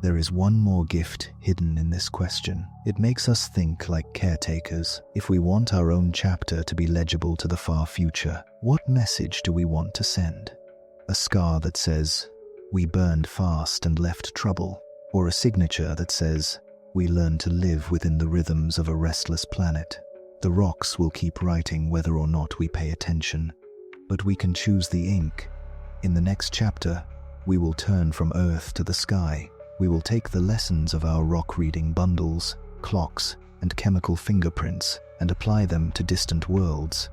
There is one more gift hidden in this question. It makes us think like caretakers. If we want our own chapter to be legible to the far future, what message do we want to send? A scar that says, "We burned fast and left trouble," or a signature that says, "We learned to live within the rhythms of a restless planet." The rocks will keep writing whether or not we pay attention, but we can choose the ink. In the next chapter, we will turn from Earth to the sky. We will take the lessons of our rock-reading bundles, clocks, and chemical fingerprints and apply them to distant worlds.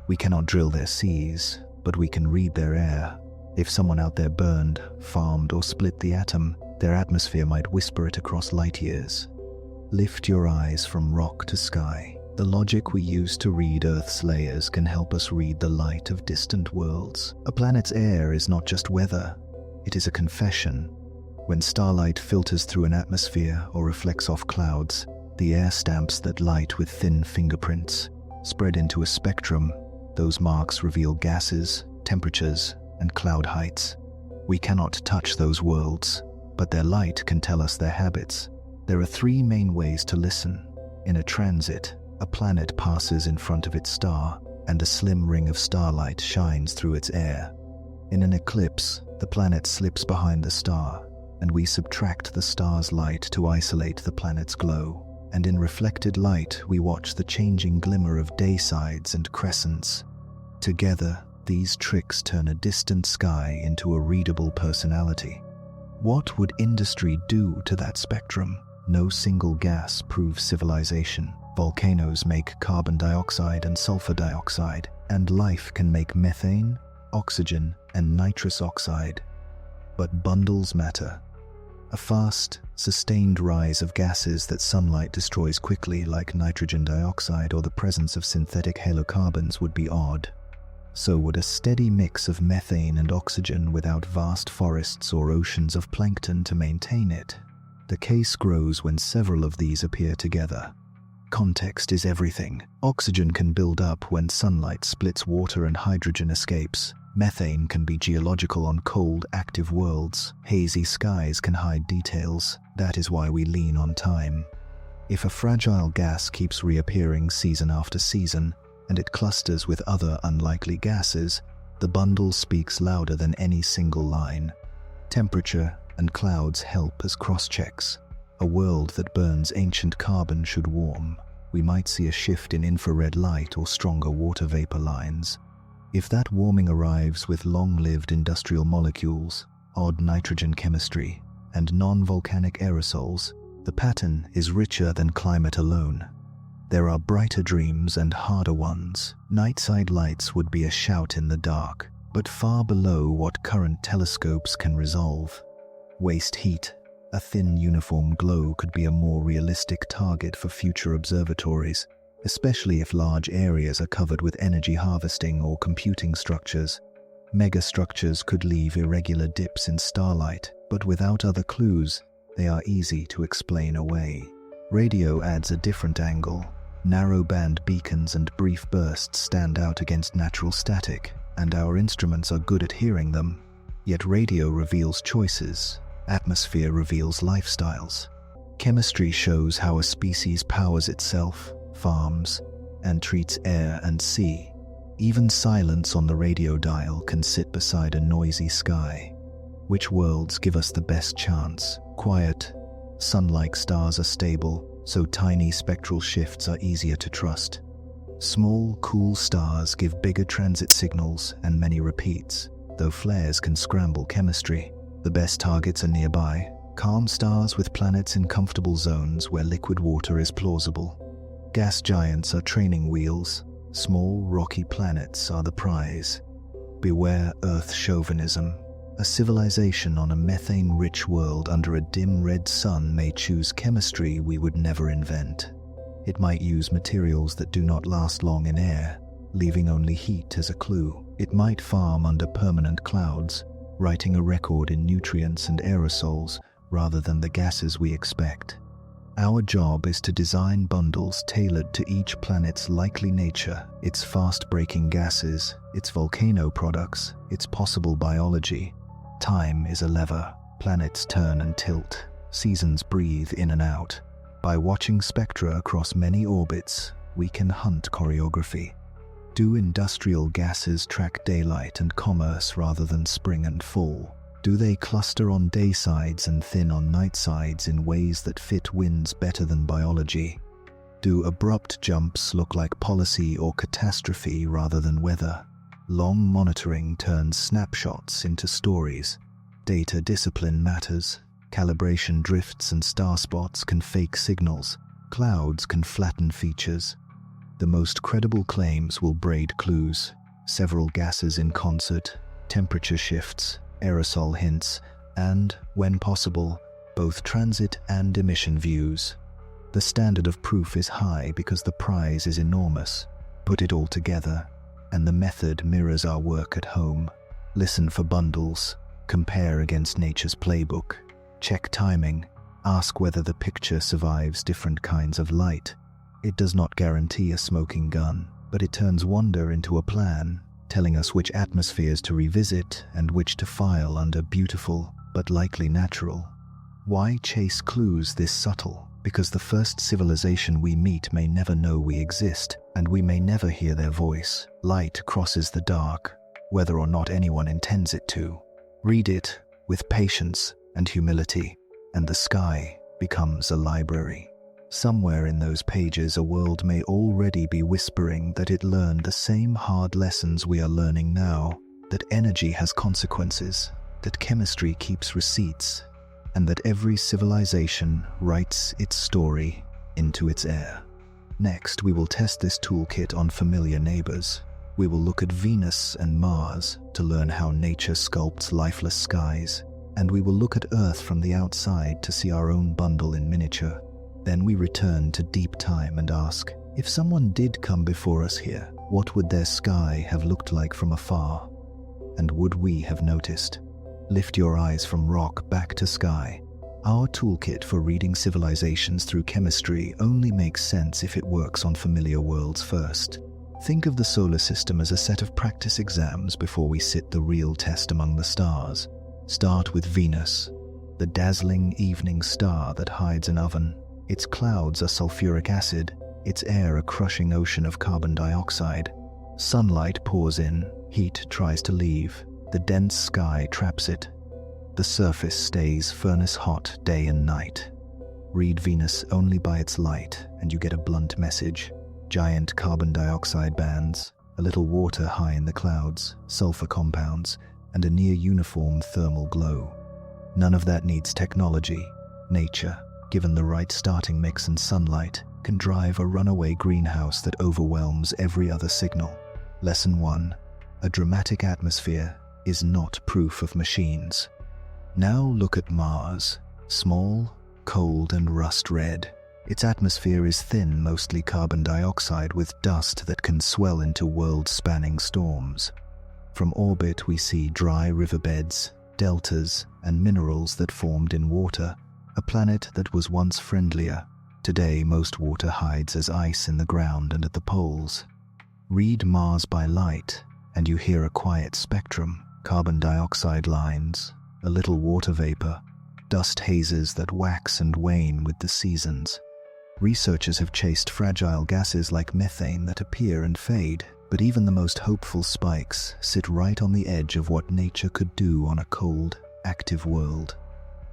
We cannot drill their seas, but we can read their air. If someone out there burned, farmed, or split the atom, their atmosphere might whisper it across light years. Lift your eyes from rock to sky. The logic we use to read Earth's layers can help us read the light of distant worlds. A planet's air is not just weather, it is a confession. When starlight filters through an atmosphere or reflects off clouds, the air stamps that light with thin fingerprints. Spread into a spectrum, those marks reveal gases, temperatures, and cloud heights. We cannot touch those worlds, but their light can tell us their habits. There are three main ways to listen. In a transit, a planet passes in front of its star, and a slim ring of starlight shines through its air. In an eclipse, the planet slips behind the star, and we subtract the star's light to isolate the planet's glow. And in reflected light, we watch the changing glimmer of daysides and crescents. Together, these tricks turn a distant sky into a readable personality. What would industry do to that spectrum? No single gas proves civilization. Volcanoes make carbon dioxide and sulfur dioxide, and life can make methane, oxygen, and nitrous oxide. But bundles matter. A fast, sustained rise of gases that sunlight destroys quickly, like nitrogen dioxide or the presence of synthetic halocarbons, would be odd. So would a steady mix of methane and oxygen without vast forests or oceans of plankton to maintain it. The case grows when several of these appear together. Context is everything. Oxygen can build up when sunlight splits water and hydrogen escapes. Methane can be geological on cold, active worlds. Hazy skies can hide details. That is why we lean on time. If a fragile gas keeps reappearing season after season, and it clusters with other unlikely gases, the bundle speaks louder than any single line. Temperature and clouds help as cross-checks. A world that burns ancient carbon should warm. We might see a shift in infrared light or stronger water vapor lines. If that warming arrives with long-lived industrial molecules, odd nitrogen chemistry, and non-volcanic aerosols, the pattern is richer than climate alone. There are brighter dreams and harder ones. Nightside lights would be a shout in the dark, but far below what current telescopes can resolve. Waste heat, a thin uniform glow, could be a more realistic target for future observatories, especially if large areas are covered with energy harvesting or computing structures. Megastructures could leave irregular dips in starlight, but without other clues, they are easy to explain away. Radio adds a different angle. Narrow-band beacons and brief bursts stand out against natural static, and our instruments are good at hearing them. Yet radio reveals choices. Atmosphere reveals lifestyles. Chemistry shows how a species powers itself, farms, and treats air and sea. Even silence on the radio dial can sit beside a noisy sky. Which worlds give us the best chance? Quiet, sun-like stars are stable, so tiny spectral shifts are easier to trust. Small, cool stars give bigger transit signals and many repeats, though flares can scramble chemistry. The best targets are nearby, calm stars with planets in comfortable zones where liquid water is plausible. Gas giants are training wheels, small, rocky planets are the prize. Beware Earth chauvinism. A civilization on a methane-rich world under a dim red sun may choose chemistry we would never invent. It might use materials that do not last long in air, leaving only heat as a clue. It might farm under permanent clouds, writing a record in nutrients and aerosols rather than the gases we expect. Our job is to design bundles tailored to each planet's likely nature, its fast-breaking gases, its volcano products, its possible biology. Time is a lever. Planets turn and tilt. Seasons breathe in and out. By watching spectra across many orbits, we can hunt choreography. Do industrial gases track daylight and commerce rather than spring and fall? Do they cluster on day sides and thin on night sides in ways that fit winds better than biology? Do abrupt jumps look like policy or catastrophe rather than weather? Long monitoring turns snapshots into stories. Data discipline matters. Calibration drifts and star spots can fake signals. Clouds can flatten features. The most credible claims will braid clues. Several gases in concert, temperature shifts, aerosol hints, and, when possible, both transit and emission views. The standard of proof is high because the prize is enormous. Put it all together, and the method mirrors our work at home. Listen for bundles, compare against nature's playbook, check timing, ask whether the picture survives different kinds of light. It does not guarantee a smoking gun, but it turns wonder into a plan, telling us which atmospheres to revisit and which to file under beautiful but likely natural. Why chase clues this subtle? Because the first civilization we meet may never know we exist, and we may never hear their voice. Light crosses the dark, whether or not anyone intends it to. Read it with patience and humility, and the sky becomes a library. Somewhere in those pages, a world may already be whispering that it learned the same hard lessons we are learning now, that energy has consequences, that chemistry keeps receipts, and that every civilization writes its story into its air. Next, we will test this toolkit on familiar neighbors. We will look at Venus and Mars to learn how nature sculpts lifeless skies, and we will look at Earth from the outside to see our own bundle in miniature. Then we return to deep time and ask, if someone did come before us here, what would their sky have looked like from afar? And would we have noticed? Lift your eyes from rock back to sky. Our toolkit for reading civilizations through chemistry only makes sense if it works on familiar worlds first. Think of the solar system as a set of practice exams before we sit the real test among the stars. Start with Venus, the dazzling evening star that hides an oven. Its clouds are sulfuric acid, its air a crushing ocean of carbon dioxide. Sunlight pours in, heat tries to leave, the dense sky traps it. The surface stays furnace hot day and night. Read Venus only by its light, and you get a blunt message. Giant carbon dioxide bands, a little water high in the clouds, sulfur compounds, and a near-uniform thermal glow. None of that needs technology. Nature, given the right starting mix and sunlight, can drive a runaway greenhouse that overwhelms every other signal. Lesson 1. A dramatic atmosphere is not proof of machines. Now look at Mars. Small, cold, and rust-red. Its atmosphere is thin, mostly carbon dioxide with dust that can swell into world-spanning storms. From orbit we see dry riverbeds, deltas, and minerals that formed in water, a planet that was once friendlier. Today most water hides as ice in the ground and at the poles. Read Mars by light, and you hear a quiet spectrum, carbon dioxide lines, a little water vapor, dust hazes that wax and wane with the seasons. Researchers have chased fragile gases like methane that appear and fade, but even the most hopeful spikes sit right on the edge of what nature could do on a cold, active world.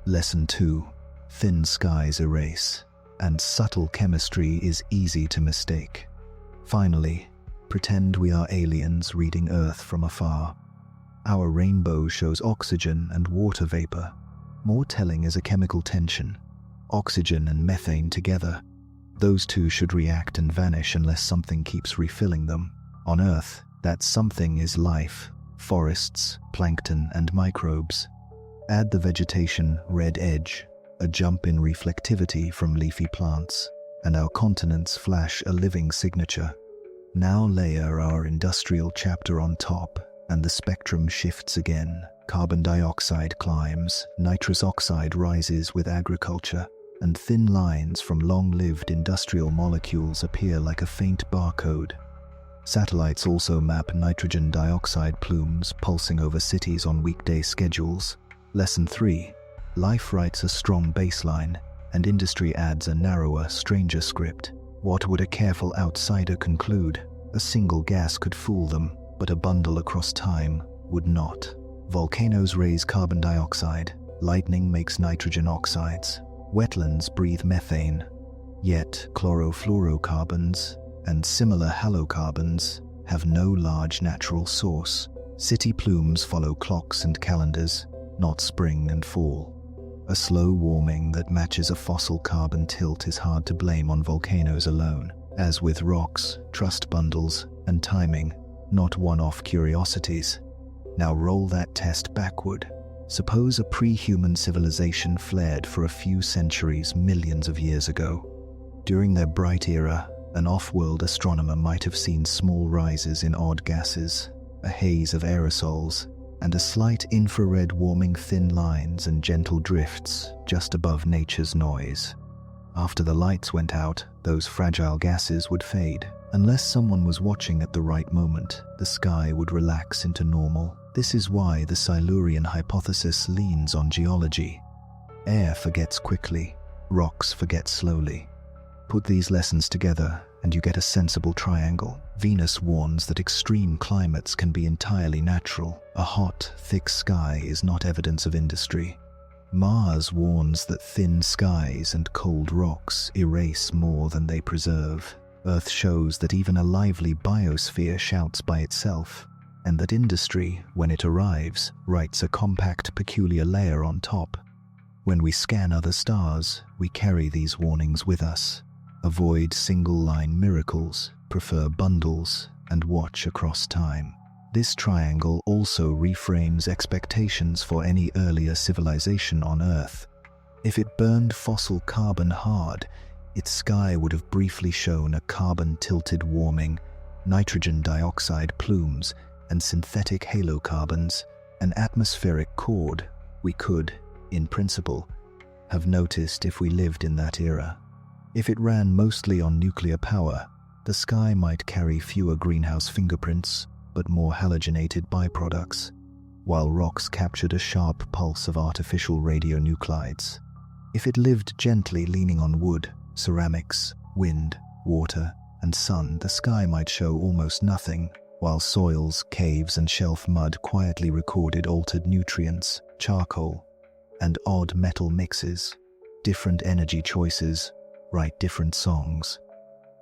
Lesson 2. Thin skies erase, and subtle chemistry is easy to mistake. Finally, pretend we are aliens reading Earth from afar. Our rainbow shows oxygen and water vapor. More telling is a chemical tension. Oxygen and methane together. Those two should react and vanish unless something keeps refilling them. On Earth, that something is life, forests, plankton, and microbes. Add the vegetation red edge, a jump in reflectivity from leafy plants, and our continents flash a living signature. Now layer our industrial chapter on top, and the spectrum shifts again. Carbon dioxide climbs, nitrous oxide rises with agriculture, and thin lines from long-lived industrial molecules appear like a faint barcode. Satellites also map nitrogen dioxide plumes pulsing over cities on weekday schedules. Lesson 3. Life writes a strong baseline, and industry adds a narrower, stranger script. What would a careful outsider conclude? A single gas could fool them, but a bundle across time would not. Volcanoes raise carbon dioxide, lightning makes nitrogen oxides, wetlands breathe methane. Yet chlorofluorocarbons and similar halocarbons have no large natural source. City plumes follow clocks and calendars, not spring and fall. A slow warming that matches a fossil carbon tilt is hard to blame on volcanoes alone. As with rocks, trust bundles, and timing, not one-off curiosities. Now roll that test backward. Suppose a pre-human civilization flared for a few centuries millions of years ago. During their bright era, an off-world astronomer might have seen small rises in odd gases, a haze of aerosols, and a slight infrared warming thin lines and gentle drifts just above nature's noise. After the lights went out, those fragile gases would fade. Unless someone was watching at the right moment, the sky would relax into normal. This is why the Silurian Hypothesis leans on geology. Air forgets quickly, rocks forget slowly. Put these lessons together, and you get a sensible triangle. Venus warns that extreme climates can be entirely natural. A hot, thick sky is not evidence of industry. Mars warns that thin skies and cold rocks erase more than they preserve. Earth shows that even a lively biosphere shouts by itself, and that industry, when it arrives, writes a compact, peculiar layer on top. When we scan other stars, we carry these warnings with us. Avoid single-line miracles, prefer bundles, and watch across time. This triangle also reframes expectations for any earlier civilization on Earth. If it burned fossil carbon hard, its sky would have briefly shown a carbon-tilted warming, nitrogen dioxide plumes, and synthetic halocarbons, an atmospheric chord we could, in principle, have noticed if we lived in that era. If it ran mostly on nuclear power, the sky might carry fewer greenhouse fingerprints, but more halogenated byproducts, while rocks captured a sharp pulse of artificial radionuclides. If it lived gently leaning on wood, ceramics, wind, water, and sun, the sky might show almost nothing, while soils, caves, and shelf mud quietly recorded altered nutrients, charcoal, and odd metal mixes. Different energy choices write different songs.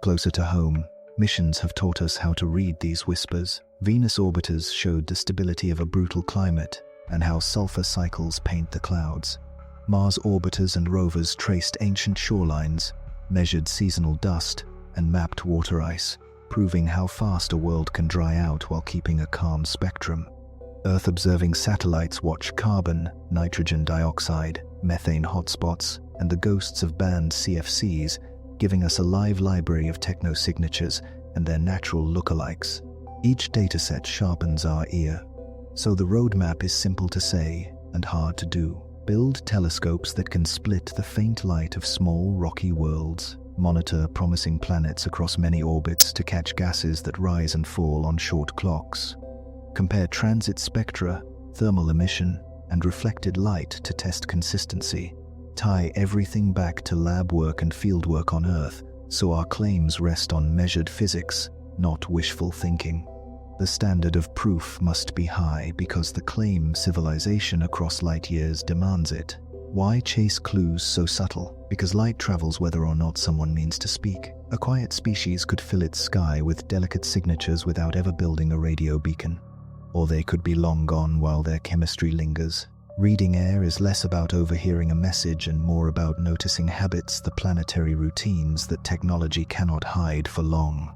Closer to home, missions have taught us how to read these whispers. Venus orbiters showed the stability of a brutal climate and how sulfur cycles paint the clouds. Mars orbiters and rovers traced ancient shorelines, measured seasonal dust, and mapped water ice, proving how fast a world can dry out while keeping a calm spectrum. Earth-observing satellites watch carbon, nitrogen dioxide, methane hotspots, and the ghosts of banned CFCs, giving us a live library of technosignatures and their natural lookalikes. Each dataset sharpens our ear. So the roadmap is simple to say and hard to do. Build telescopes that can split the faint light of small rocky worlds. Monitor promising planets across many orbits to catch gases that rise and fall on short clocks. Compare transit spectra, thermal emission, and reflected light to test consistency. Tie everything back to lab work and fieldwork on Earth, so our claims rest on measured physics, not wishful thinking. The standard of proof must be high because the claim civilization across light years demands it. Why chase clues so subtle? Because light travels whether or not someone means to speak. A quiet species could fill its sky with delicate signatures without ever building a radio beacon. Or they could be long gone while their chemistry lingers. Reading air is less about overhearing a message and more about noticing habits, the planetary routines that technology cannot hide for long.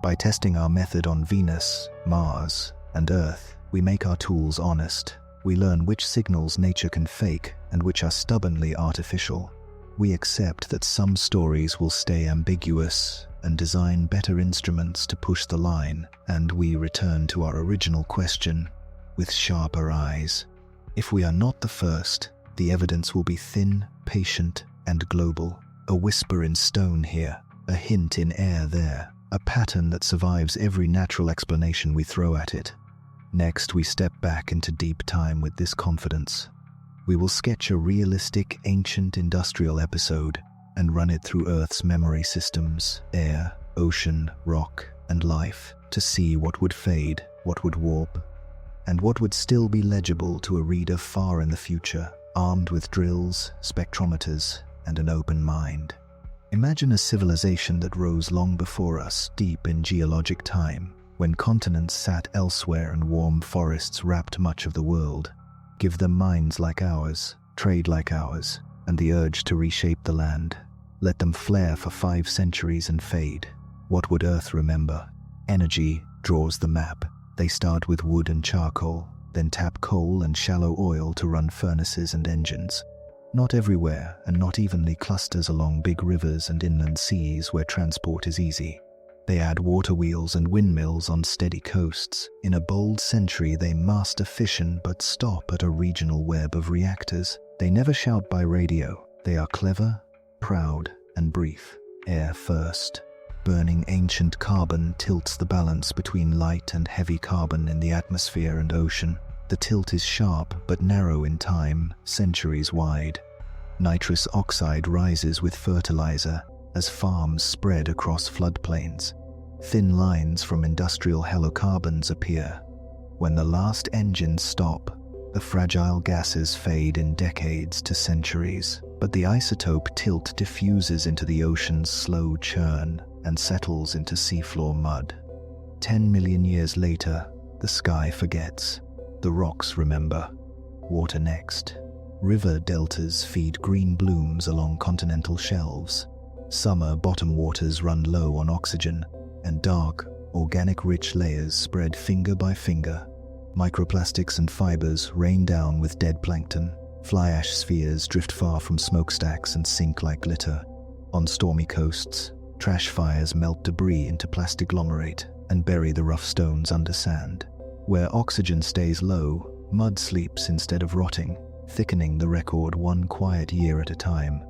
By testing our method on Venus, Mars, and Earth, we make our tools honest. We learn which signals nature can fake and which are stubbornly artificial. We accept that some stories will stay ambiguous and design better instruments to push the line, and we return to our original question with sharper eyes. If we are not the first, the evidence will be thin, patient, and global. A whisper in stone here, a hint in air there, a pattern that survives every natural explanation we throw at it. Next, we step back into deep time with this confidence. We will sketch a realistic, ancient industrial episode and run it through Earth's memory systems, air, ocean, rock, and life, to see what would fade, what would warp, and what would still be legible to a reader far in the future, armed with drills, spectrometers, and an open mind. Imagine a civilization that rose long before us, deep in geologic time, when continents sat elsewhere and warm forests wrapped much of the world. Give them minds like ours, trade like ours, and the urge to reshape the land. Let them flare for 5 centuries and fade. What would Earth remember? Energy draws the map. They start with wood and charcoal, then tap coal and shallow oil to run furnaces and engines. Not everywhere, and not evenly clusters along big rivers and inland seas where transport is easy. They add water wheels and windmills on steady coasts. In a bold century, they master fission but stop at a regional web of reactors. They never shout by radio. They are clever, proud, and brief. Air first. Burning ancient carbon tilts the balance between light and heavy carbon in the atmosphere and ocean. The tilt is sharp but narrow in time, centuries wide. Nitrous oxide rises with fertilizer as farms spread across floodplains. Thin lines from industrial halocarbons appear. When the last engines stop, the fragile gases fade in decades to centuries, but the isotope tilt diffuses into the ocean's slow churn and settles into seafloor mud. 10 million years later, the sky forgets. The rocks remember. Water next. River deltas feed green blooms along continental shelves. Summer bottom waters run low on oxygen, and dark, organic-rich layers spread finger by finger. Microplastics and fibers rain down with dead plankton. Fly ash spheres drift far from smokestacks and sink like glitter. On stormy coasts, trash fires melt debris into plastic agglomerate and bury the rough stones under sand. Where oxygen stays low, mud sleeps instead of rotting, thickening the record one quiet year at a time.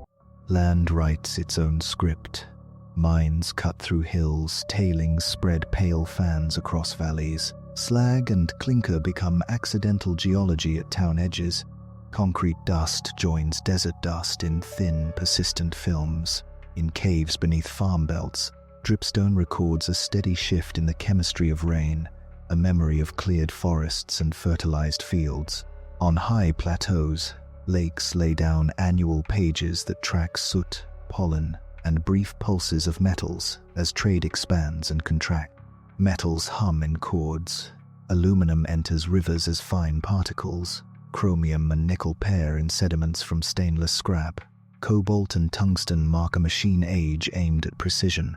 Land writes its own script. Mines cut through hills, tailings spread pale fans across valleys. Slag and clinker become accidental geology at town edges. Concrete dust joins desert dust in thin, persistent films. In caves beneath farm belts, dripstone records a steady shift in the chemistry of rain, a memory of cleared forests and fertilized fields. On high plateaus, lakes lay down annual pages that track soot, pollen, and brief pulses of metals as trade expands and contracts. Metals hum in chords. Aluminum enters rivers as fine particles. Chromium and nickel pair in sediments from stainless scrap. Cobalt and tungsten mark a machine age aimed at precision.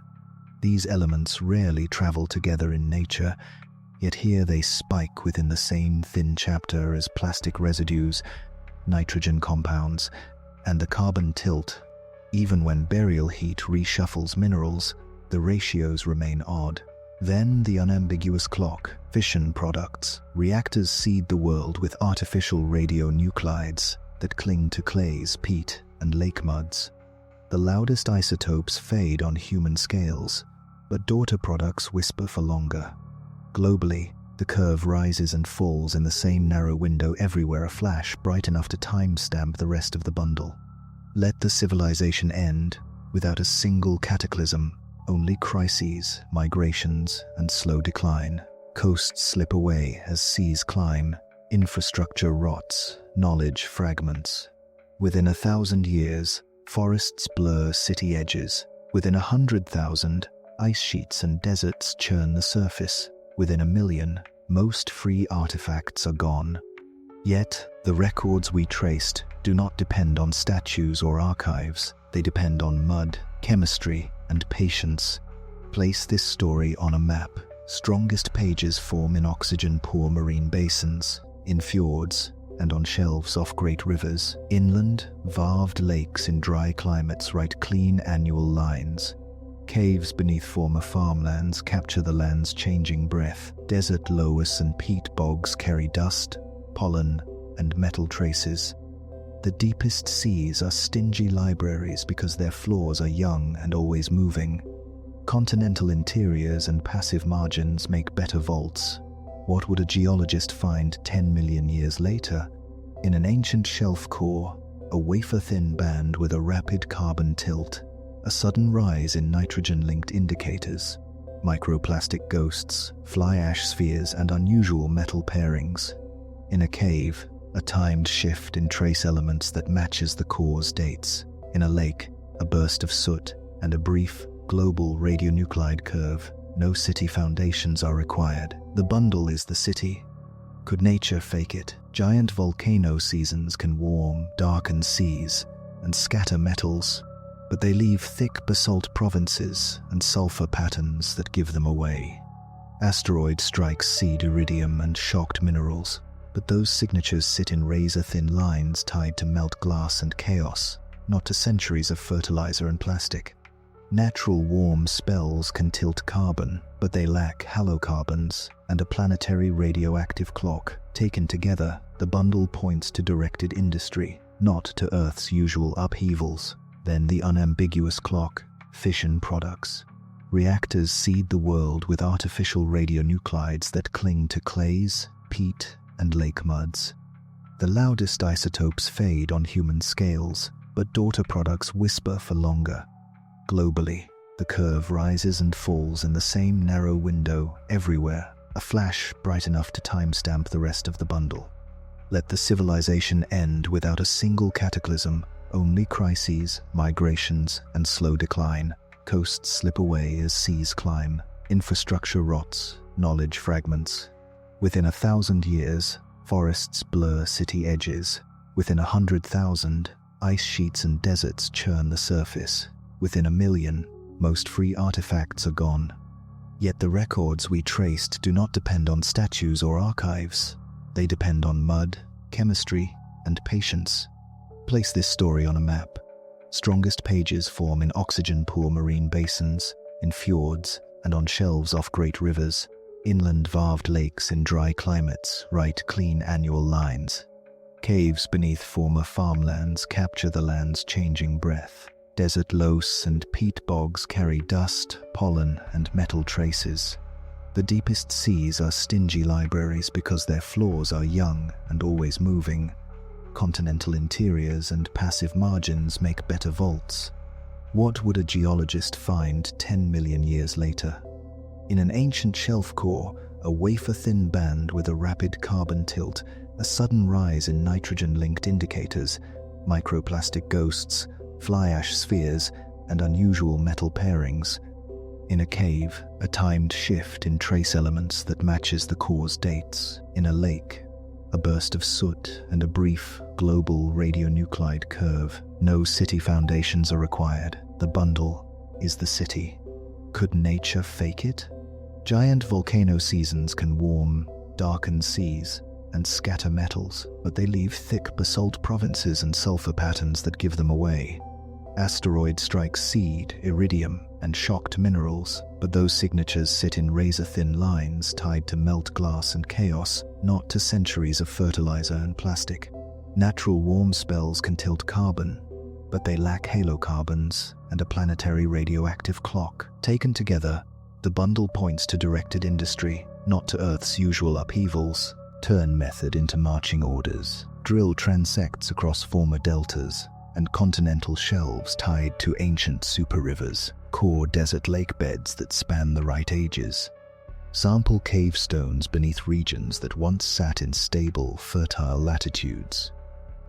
These elements rarely travel together in nature, yet here they spike within the same thin chapter as plastic residues, nitrogen compounds, and the carbon tilt. Even when burial heat reshuffles minerals, the ratios remain odd. Then the unambiguous clock, fission products. Reactors seed the world with artificial radionuclides that cling to clays, peat, and lake muds. The loudest isotopes fade on human scales, but daughter products whisper for longer. Globally, the curve rises and falls in the same narrow window everywhere, a flash bright enough to timestamp the rest of the bundle. Let the civilization end without a single cataclysm. Only crises, migrations, and slow decline. Coasts slip away as seas climb. Infrastructure rots, knowledge fragments. Within 1,000 years, forests blur city edges. Within 100,000, ice sheets and deserts churn the surface. Within 1,000,000, most free artifacts are gone. Yet, the records we traced do not depend on statues or archives. They depend on mud, chemistry, and patience. Place this story on a map. Strongest pages form in oxygen-poor marine basins, in fjords, and on shelves off great rivers. Inland, valved lakes in dry climates write clean annual lines. Caves beneath former farmlands capture the land's changing breath. Desert loess and peat bogs carry dust, pollen, and metal traces. The deepest seas are stingy libraries because their floors are young and always moving. Continental interiors and passive margins make better vaults. What would a geologist find 10 million years later? In an ancient shelf core, a wafer-thin band with a rapid carbon tilt, a sudden rise in nitrogen-linked indicators, microplastic ghosts, fly ash spheres, and unusual metal pairings. In a cave, a timed shift in trace elements that matches the core's dates. In a lake, a burst of soot and a brief, global radionuclide curve. No city foundations are required. The bundle is the city. Could nature fake it? Giant volcano seasons can warm, darken seas and scatter metals, but they leave thick basalt provinces and sulfur patterns that give them away. Asteroid strikes seed iridium and shocked minerals, but those signatures sit in razor-thin lines tied to melt glass and chaos, not to centuries of fertilizer and plastic. Natural warm spells can tilt carbon, but they lack halocarbons and a planetary radioactive clock. Taken together, the bundle points to directed industry, not to Earth's usual upheavals. Then the unambiguous clock, fission products. Reactors seed the world with artificial radionuclides that cling to clays, peat, and lake muds. The loudest isotopes fade on human scales, but daughter products whisper for longer. Globally, the curve rises and falls in the same narrow window everywhere, a flash bright enough to timestamp the rest of the bundle. Let the civilization end without a single cataclysm, only crises, migrations, and slow decline. Coasts slip away as seas climb. Infrastructure rots, knowledge fragments. Within 1,000 years, forests blur city edges. Within 100,000, ice sheets and deserts churn the surface. Within 1,000,000, most free artifacts are gone. Yet the records we traced do not depend on statues or archives. They depend on mud, chemistry, and patience. Place this story on a map. Strongest pages form in oxygen-poor marine basins, in fjords, and on shelves off great rivers. Inland valved lakes in dry climates write clean annual lines. Caves beneath former farmlands capture the land's changing breath. Desert loess and peat bogs carry dust, pollen, and metal traces. The deepest seas are stingy libraries because their floors are young and always moving. Continental interiors and passive margins make better vaults. What would a geologist find 10 million years later? In an ancient shelf core, a wafer-thin band with a rapid carbon tilt, a sudden rise in nitrogen-linked indicators, microplastic ghosts, fly ash spheres, and unusual metal pairings. In a cave, a timed shift in trace elements that matches the core's dates. In a lake, a burst of soot and a brief, global radionuclide curve. No city foundations are required. The bundle is the city. Could nature fake it? Giant volcano seasons can warm, darken seas, and scatter metals, but they leave thick basalt provinces and sulfur patterns that give them away. Asteroid strikes seed, iridium, and shocked minerals, but those signatures sit in razor-thin lines tied to melt glass and chaos, not to centuries of fertilizer and plastic. Natural warm spells can tilt carbon, but they lack halocarbons and a planetary radioactive clock. Taken together, the bundle points to directed industry, not to Earth's usual upheavals. Turn method into marching orders. Drill transects across former deltas and continental shelves tied to ancient super rivers, core desert lake beds that span the right ages. Sample cave stones beneath regions that once sat in stable, fertile latitudes.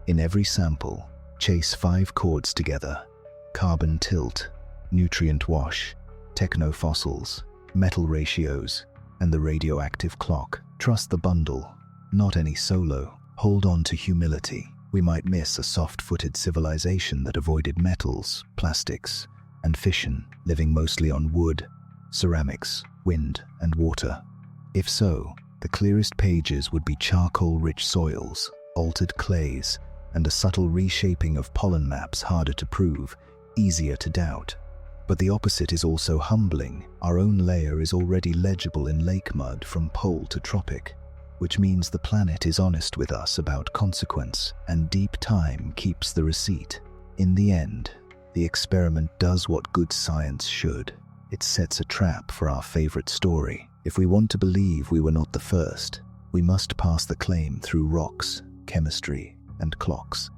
In every sample, chase 5 chords together: carbon tilt, nutrient wash, technofossils, metal ratios, and the radioactive clock. Trust the bundle, not any solo. Hold on to humility. We might miss a soft-footed civilization that avoided metals, plastics, and fission, living mostly on wood, ceramics, wind, and water. If so, the clearest pages would be charcoal-rich soils, altered clays, and a subtle reshaping of pollen maps harder to prove, easier to doubt. But the opposite is also humbling. Our own layer is already legible in lake mud from pole to tropic, which means the planet is honest with us about consequence, and deep time keeps the receipt. In the end, the experiment does what good science should. It sets a trap for our favorite story. If we want to believe we were not the first, we must pass the claim through rocks, chemistry, and clocks.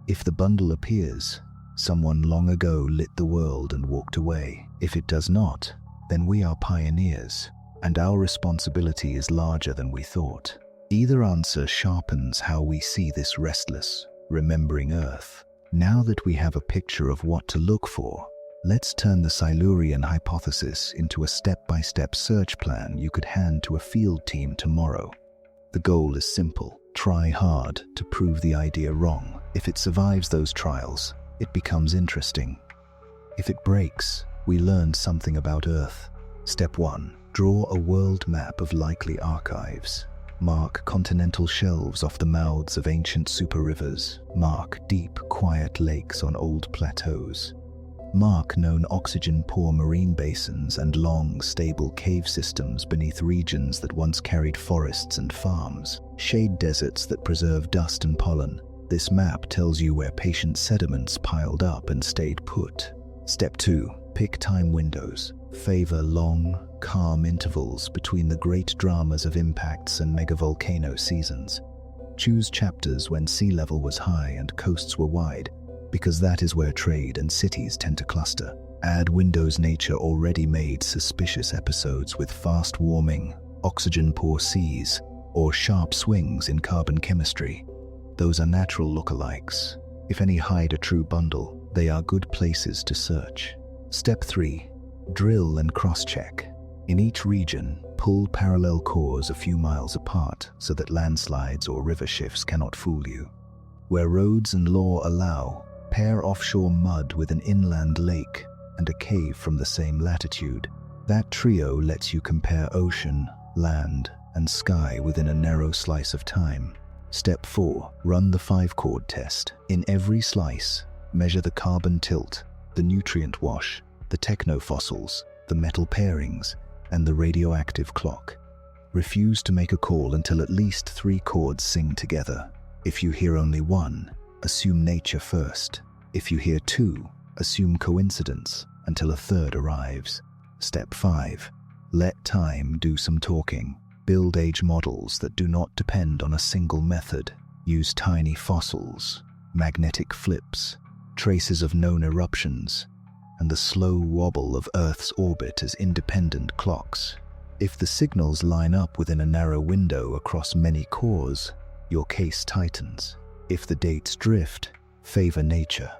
If the bundle appears, someone long ago lit the world and walked away. If it does not, then we are pioneers, and our responsibility is larger than we thought. Either answer sharpens how we see this restless, remembering Earth. Now that we have a picture of what to look for, let's turn the Silurian Hypothesis into a step-by-step search plan you could hand to a field team tomorrow. The goal is simple: try hard to prove the idea wrong. If it survives those trials, it becomes interesting. If it breaks, we learned something about Earth. Step 1. Draw a world map of likely archives. Mark continental shelves off the mouths of ancient super rivers. Mark deep, quiet lakes on old plateaus. Mark known oxygen-poor marine basins and long, stable cave systems beneath regions that once carried forests and farms. Shade deserts that preserve dust and pollen. This map tells you where patient sediments piled up and stayed put. Step 2. Pick time windows. Favor long, calm intervals between the great dramas of impacts and megavolcano seasons. Choose chapters when sea level was high and coasts were wide, because that is where trade and cities tend to cluster. Add windows nature already made suspicious episodes with fast warming, oxygen-poor seas, or sharp swings in carbon chemistry. Those are natural lookalikes. If any hide a true bundle, they are good places to search. Step 3. Drill and cross-check. In each region, pull parallel cores a few miles apart so that landslides or river shifts cannot fool you. Where roads and law allow, pair offshore mud with an inland lake and a cave from the same latitude. That trio lets you compare ocean, land, and sky within a narrow slice of time. Step 4. Run the 5-chord test. In every slice, measure the carbon tilt, the nutrient wash, the technofossils, the metal pairings, and the radioactive clock. Refuse to make a call until at least 3 chords sing together. If you hear only 1, assume nature first. If you hear 2, assume coincidence until a 3rd arrives. Step 5. Let time do some talking. Build age models that do not depend on a single method. Use tiny fossils, magnetic flips, traces of known eruptions, and the slow wobble of Earth's orbit as independent clocks. If the signals line up within a narrow window across many cores, your case tightens. If the dates drift, favor nature.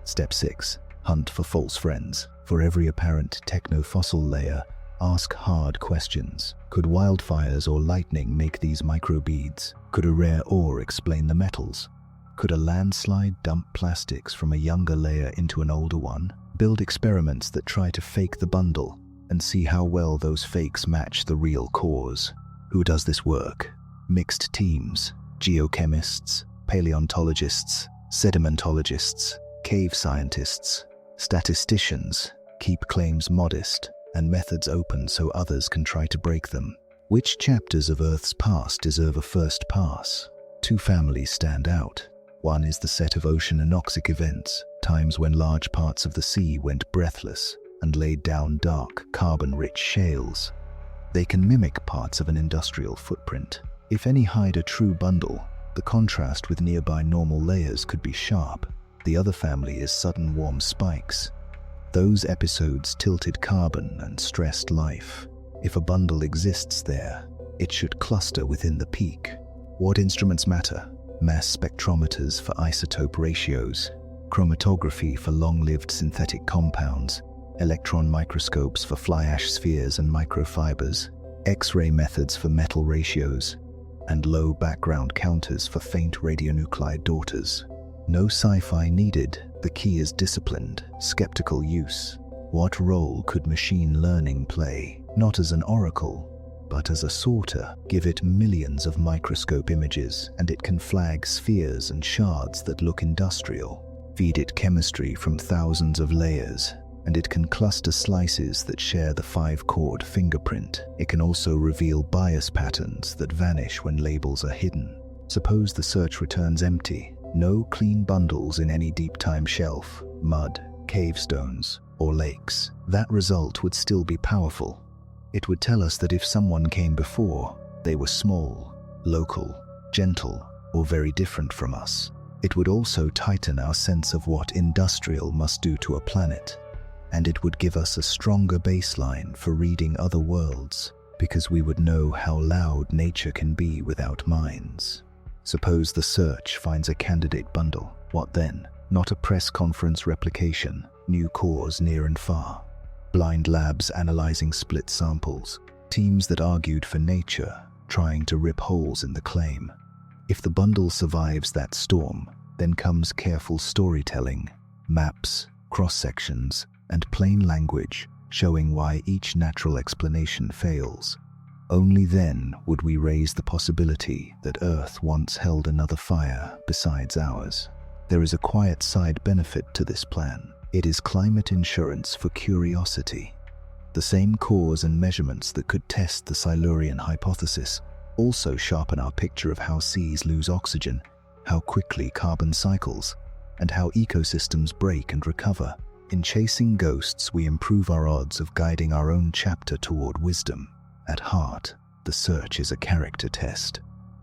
Step 6. Hunt for false friends. For every apparent technofossil layer, ask hard questions. Could wildfires or lightning make these microbeads? Could a rare ore explain the metals? Could a landslide dump plastics from a younger layer into an older one? Build experiments that try to fake the bundle and see how well those fakes match the real cores. Who does this work? Mixed teams: geochemists, paleontologists, sedimentologists, cave scientists, statisticians. Keep claims modest and methods open so others can try to break them. Which chapters of Earth's past deserve a first pass? Two families stand out. One is the set of ocean anoxic events, times when large parts of the sea went breathless and laid down dark, carbon-rich shales. They can mimic parts of an industrial footprint. If any hide a true bundle, the contrast with nearby normal layers could be sharp. The other family is sudden warm spikes. Those episodes tilted carbon and stressed life. If a bundle exists there, it should cluster within the peak. What instruments matter? Mass spectrometers for isotope ratios, chromatography for long-lived synthetic compounds, electron microscopes for fly ash spheres and microfibers, X-ray methods for metal ratios, and low background counters for faint radionuclide daughters. No sci-fi needed. The key is disciplined, skeptical use. What role could machine learning play? Not as an oracle, but as a sorter. Give it millions of microscope images, and it can flag spheres and shards that look industrial. Feed it chemistry from thousands of layers, and it can cluster slices that share the 5-chord fingerprint. It can also reveal bias patterns that vanish when labels are hidden. Suppose the search returns empty. No clean bundles in any deep time shelf, mud, cave stones, or lakes. That result would still be powerful. It would tell us that if someone came before, they were small, local, gentle, or very different from us. It would also tighten our sense of what industrial must do to a planet, and it would give us a stronger baseline for reading other worlds, because we would know how loud nature can be without minds. Suppose the search finds a candidate bundle. What then? Not a press conference replication, new cores near and far. Blind labs analyzing split samples, teams that argued for nature, trying to rip holes in the claim. If the bundle survives that storm, then comes careful storytelling, maps, cross-sections, and plain language showing why each natural explanation fails. Only then would we raise the possibility that Earth once held another fire besides ours. There is a quiet side benefit to this plan. It is climate insurance for curiosity. The same cores and measurements that could test the Silurian Hypothesis also sharpen our picture of how seas lose oxygen, how quickly carbon cycles, and how ecosystems break and recover. In chasing ghosts, we improve our odds of guiding our own chapter toward wisdom. At heart, the search is a character test.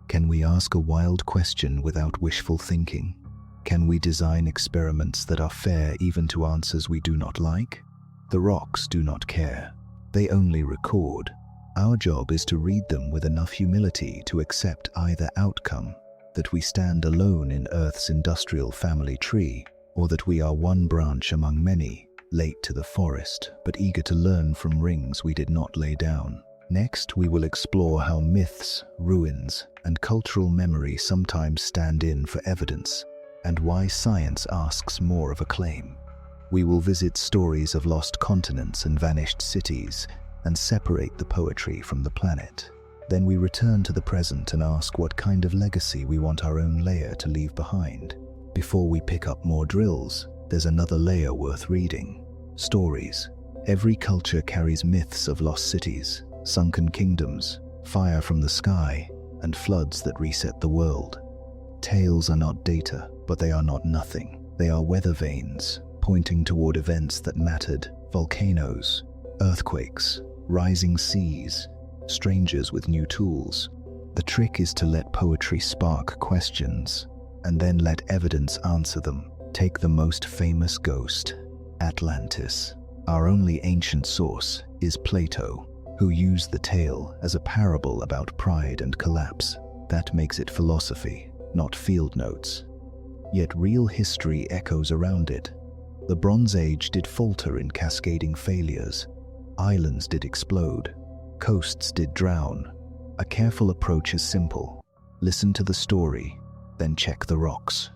Can we ask a wild question without wishful thinking? Can we design experiments that are fair even to answers we do not like? The rocks do not care. They only record. Our job is to read them with enough humility to accept either outcome, that we stand alone in Earth's industrial family tree, or that we are one branch among many, late to the forest, but eager to learn from rings we did not lay down. Next, we will explore how myths, ruins, and cultural memory sometimes stand in for evidence, and why science asks more of a claim. We will visit stories of lost continents and vanished cities, and separate the poetry from the planet. Then we return to the present and ask what kind of legacy we want our own layer to leave behind. Before we pick up more drills, there's another layer worth reading. Stories. Every culture carries myths of lost cities, sunken kingdoms, fire from the sky, and floods that reset the world. Tales are not data, but they are not nothing. They are weather vanes, pointing toward events that mattered: volcanoes, earthquakes, rising seas, strangers with new tools. The trick is to let poetry spark questions, and then let evidence answer them. Take the most famous ghost, Atlantis. Our only ancient source is Plato, who used the tale as a parable about pride and collapse. That makes it philosophy, not field notes. Yet real history echoes around it. The Bronze Age did falter in cascading failures. Islands did explode. Coasts did drown. A careful approach is simple. Listen to the story, then check the rocks.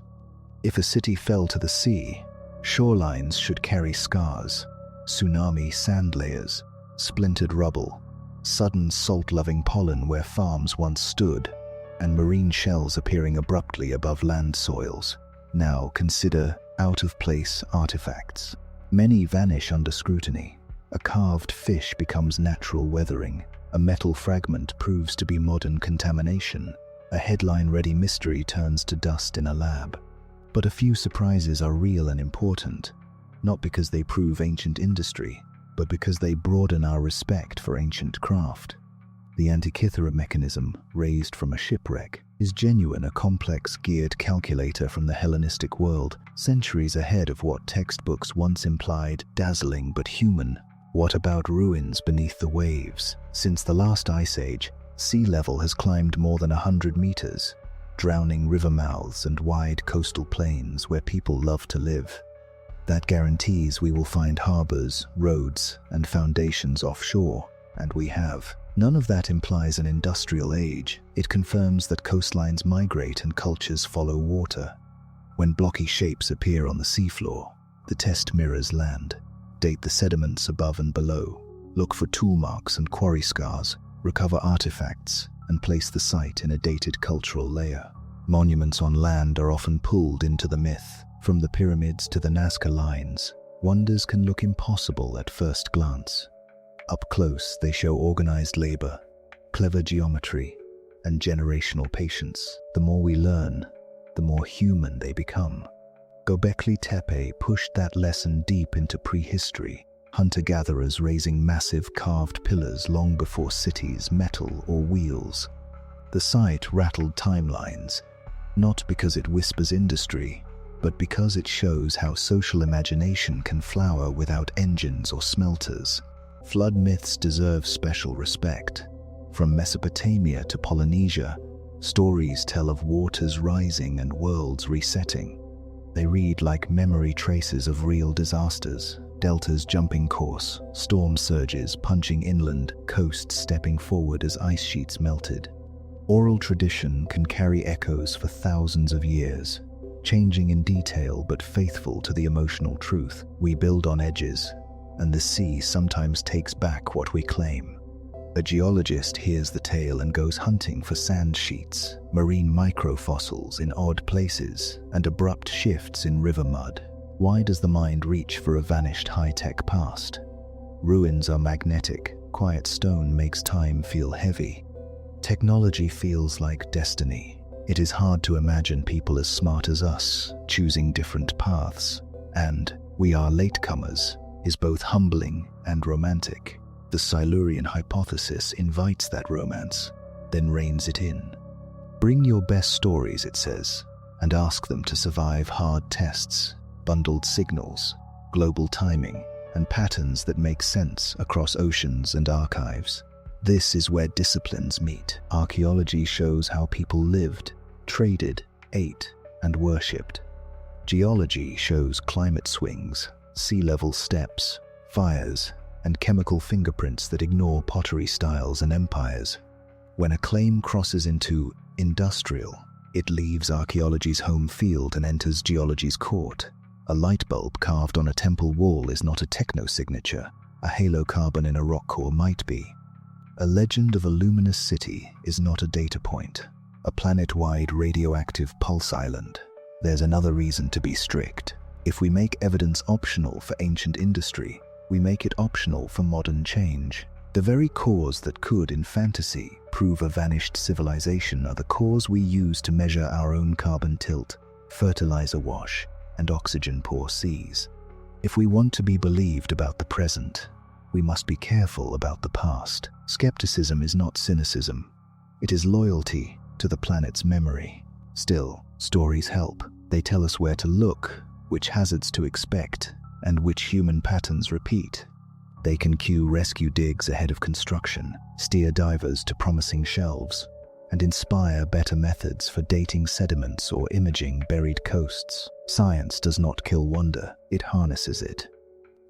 If a city fell to the sea, shorelines should carry scars, tsunami sand layers, splintered rubble, sudden salt-loving pollen where farms once stood, and marine shells appearing abruptly above land soils. Now consider out-of-place artifacts. Many vanish under scrutiny. A carved fish becomes natural weathering. A metal fragment proves to be modern contamination. A headline-ready mystery turns to dust in a lab. But a few surprises are real and important, not because they prove ancient industry, but because they broaden our respect for ancient craft. The Antikythera mechanism, raised from a shipwreck, is genuine, a complex geared calculator from the Hellenistic world, centuries ahead of what textbooks once implied, dazzling but human. What about ruins beneath the waves? Since the last ice age, sea level has climbed more than 100 meters, drowning river mouths and wide coastal plains where people love to live. That guarantees we will find harbors, roads, and foundations offshore, and we have. None of that implies an industrial age. It confirms that coastlines migrate and cultures follow water. When blocky shapes appear on the seafloor, the test mirrors land. Date the sediments above and below. Look for tool marks and quarry scars. Recover artifacts and place the site in a dated cultural layer. Monuments on land are often pulled into the myth. From the pyramids to the Nazca lines, wonders can look impossible at first glance. Up close, they show organized labor, clever geometry, and generational patience. The more we learn, the more human they become. Göbekli Tepe pushed that lesson deep into prehistory, hunter-gatherers raising massive carved pillars long before cities, metal, or wheels. The site rattled timelines, not because it whispers industry, but because it shows how social imagination can flower without engines or smelters. Flood myths deserve special respect. From Mesopotamia to Polynesia, stories tell of waters rising and worlds resetting. They read like memory traces of real disasters, deltas jumping course, storm surges punching inland, coasts stepping forward as ice sheets melted. Oral tradition can carry echoes for thousands of years, changing in detail but faithful to the emotional truth. We build on edges, and the sea sometimes takes back what we claim. A geologist hears the tale and goes hunting for sand sheets, marine microfossils in odd places, and abrupt shifts in river mud. Why does the mind reach for a vanished high-tech past? Ruins are magnetic. Quiet stone makes time feel heavy. Technology feels like destiny. It is hard to imagine people as smart as us, choosing different paths. And we are latecomers is both humbling and romantic. The Silurian Hypothesis invites that romance, then reins it in. Bring your best stories, it says, and ask them to survive hard tests, bundled signals, global timing, and patterns that make sense across oceans and archives. This is where disciplines meet. Archaeology shows how people lived, traded, ate, and worshipped. Geology shows climate swings, sea level steps, fires, and chemical fingerprints that ignore pottery styles and empires. When a claim crosses into industrial, it leaves archaeology's home field and enters geology's court. A light bulb carved on a temple wall is not a technosignature. A halocarbon in a rock core might be. A legend of a luminous city is not a data point. A planet-wide radioactive pulse island. There's another reason to be strict. If we make evidence optional for ancient industry, we make it optional for modern change. The very cores that could, in fantasy, prove a vanished civilization are the cores we use to measure our own carbon tilt, fertilizer wash, and oxygen-poor seas. If we want to be believed about the present, we must be careful about the past. Skepticism is not cynicism. It is loyalty to the planet's memory. Still, stories help. They tell us where to look, which hazards to expect, and which human patterns repeat. They can cue rescue digs ahead of construction, steer divers to promising shelves, and inspire better methods for dating sediments or imaging buried coasts. Science does not kill wonder, it harnesses it.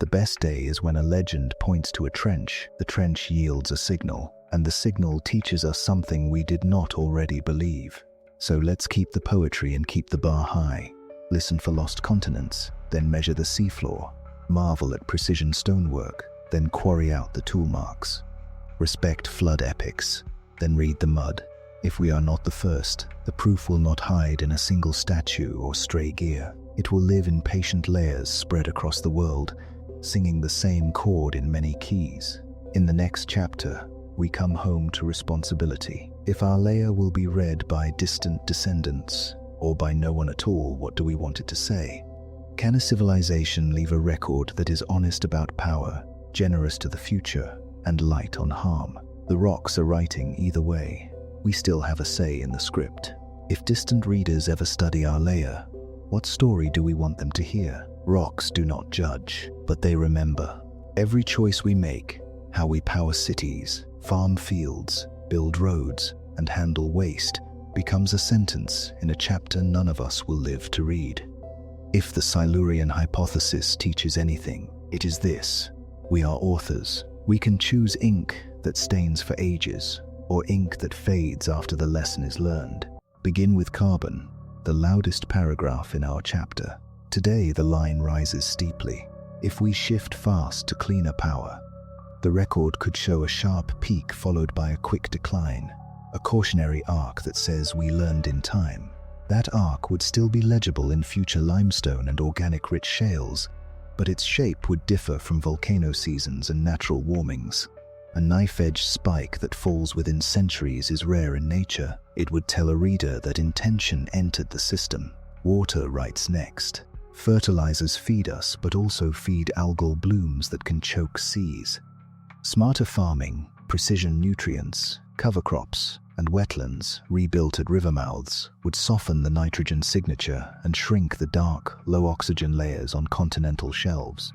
The best day is when a legend points to a trench, the trench yields a signal, and the signal teaches us something we did not already believe. So let's keep the poetry and keep the bar high. Listen for lost continents, then measure the seafloor. Marvel at precision stonework, then quarry out the tool marks. Respect flood epics, then read the mud. If we are not the first, the proof will not hide in a single statue or stray gear. It will live in patient layers spread across the world, singing the same chord in many keys. In the next chapter, we come home to responsibility. If our layer will be read by distant descendants, or by no one at all, what do we want it to say? Can a civilization leave a record that is honest about power, generous to the future, and light on harm? The rocks are writing either way. We still have a say in the script. If distant readers ever study our layer, what story do we want them to hear? Rocks do not judge, but they remember. Every choice we make, how we power cities, farm fields, build roads, and handle waste, becomes a sentence in a chapter none of us will live to read. If the Silurian Hypothesis teaches anything, it is this: we are authors. We can choose ink that stains for ages, or ink that fades after the lesson is learned. Begin with carbon, the loudest paragraph in our chapter. Today the line rises steeply. If we shift fast to cleaner power, the record could show a sharp peak followed by a quick decline, a cautionary arc that says we learned in time. That arc would still be legible in future limestone and organic-rich shales, but its shape would differ from volcano seasons and natural warmings. A knife-edged spike that falls within centuries is rare in nature. It would tell a reader that intention entered the system. Water writes next. Fertilizers feed us, but also feed algal blooms that can choke seas. Smarter farming, precision nutrients, cover crops, and wetlands, rebuilt at river mouths, would soften the nitrogen signature and shrink the dark, low-oxygen layers on continental shelves.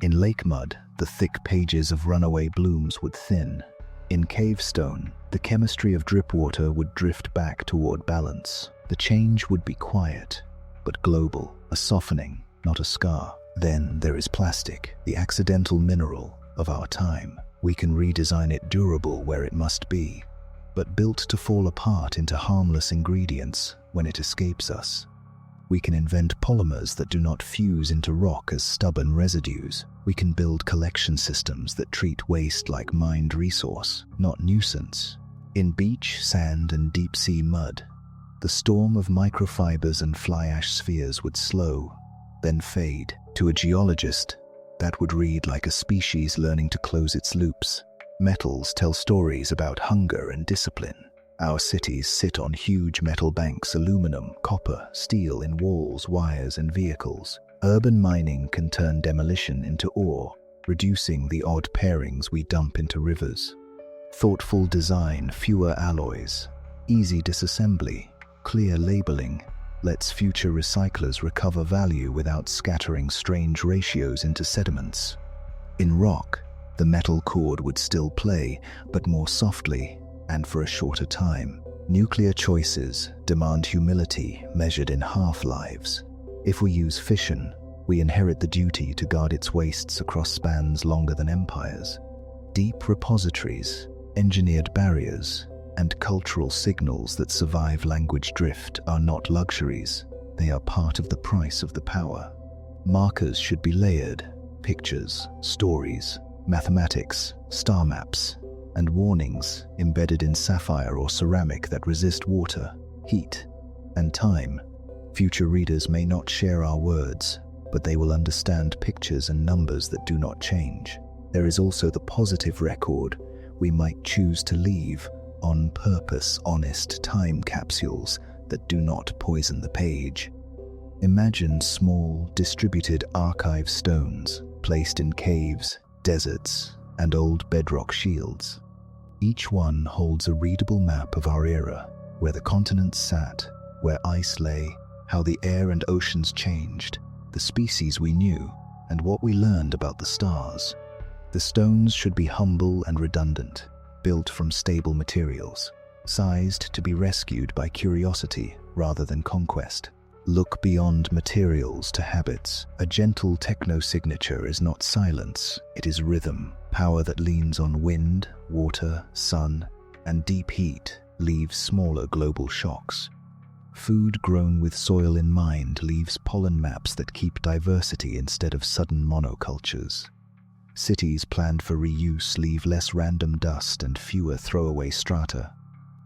In lake mud, the thick pages of runaway blooms would thin. In cave stone, the chemistry of drip water would drift back toward balance. The change would be quiet, but global, a softening, not a scar. Then there is plastic, the accidental mineral of our time. We can redesign it durable where it must be, but built to fall apart into harmless ingredients when it escapes us. We can invent polymers that do not fuse into rock as stubborn residues. We can build collection systems that treat waste like mined resource, not nuisance. In beach, sand, and deep-sea mud, the storm of microfibers and fly ash spheres would slow, then fade. To a geologist, that would read like a species learning to close its loops. Metals tell stories about hunger and discipline. Our cities sit on huge metal banks, aluminum, copper, steel in walls, wires, and vehicles. Urban mining can turn demolition into ore, reducing the odd pairings we dump into rivers. Thoughtful design, fewer alloys, easy disassembly, clear labeling lets future recyclers recover value without scattering strange ratios into sediments. In rock, the metal chord would still play, but more softly and for a shorter time. Nuclear choices demand humility measured in half-lives. If we use fission, we inherit the duty to guard its wastes across spans longer than empires. Deep repositories, engineered barriers, and cultural signals that survive language drift are not luxuries. They are part of the price of the power. Markers should be layered: pictures, stories, mathematics, star maps, and warnings embedded in sapphire or ceramic that resist water, heat, and time. Future readers may not share our words, but they will understand pictures and numbers that do not change. There is also the positive record we might choose to leave: on purpose, honest time capsules that do not poison the page. Imagine small, distributed archive stones placed in caves, deserts, and old bedrock shields. Each one holds a readable map of our era, where the continents sat, where ice lay, how the air and oceans changed, the species we knew, and what we learned about the stars. The stones should be humble and redundant, built from stable materials, sized to be rescued by curiosity rather than conquest. Look beyond materials to habits. A gentle technosignature is not silence, it is rhythm. Power that leans on wind, water, sun, and deep heat leaves smaller global shocks. Food grown with soil in mind leaves pollen maps that keep diversity instead of sudden monocultures. Cities planned for reuse leave less random dust and fewer throwaway strata.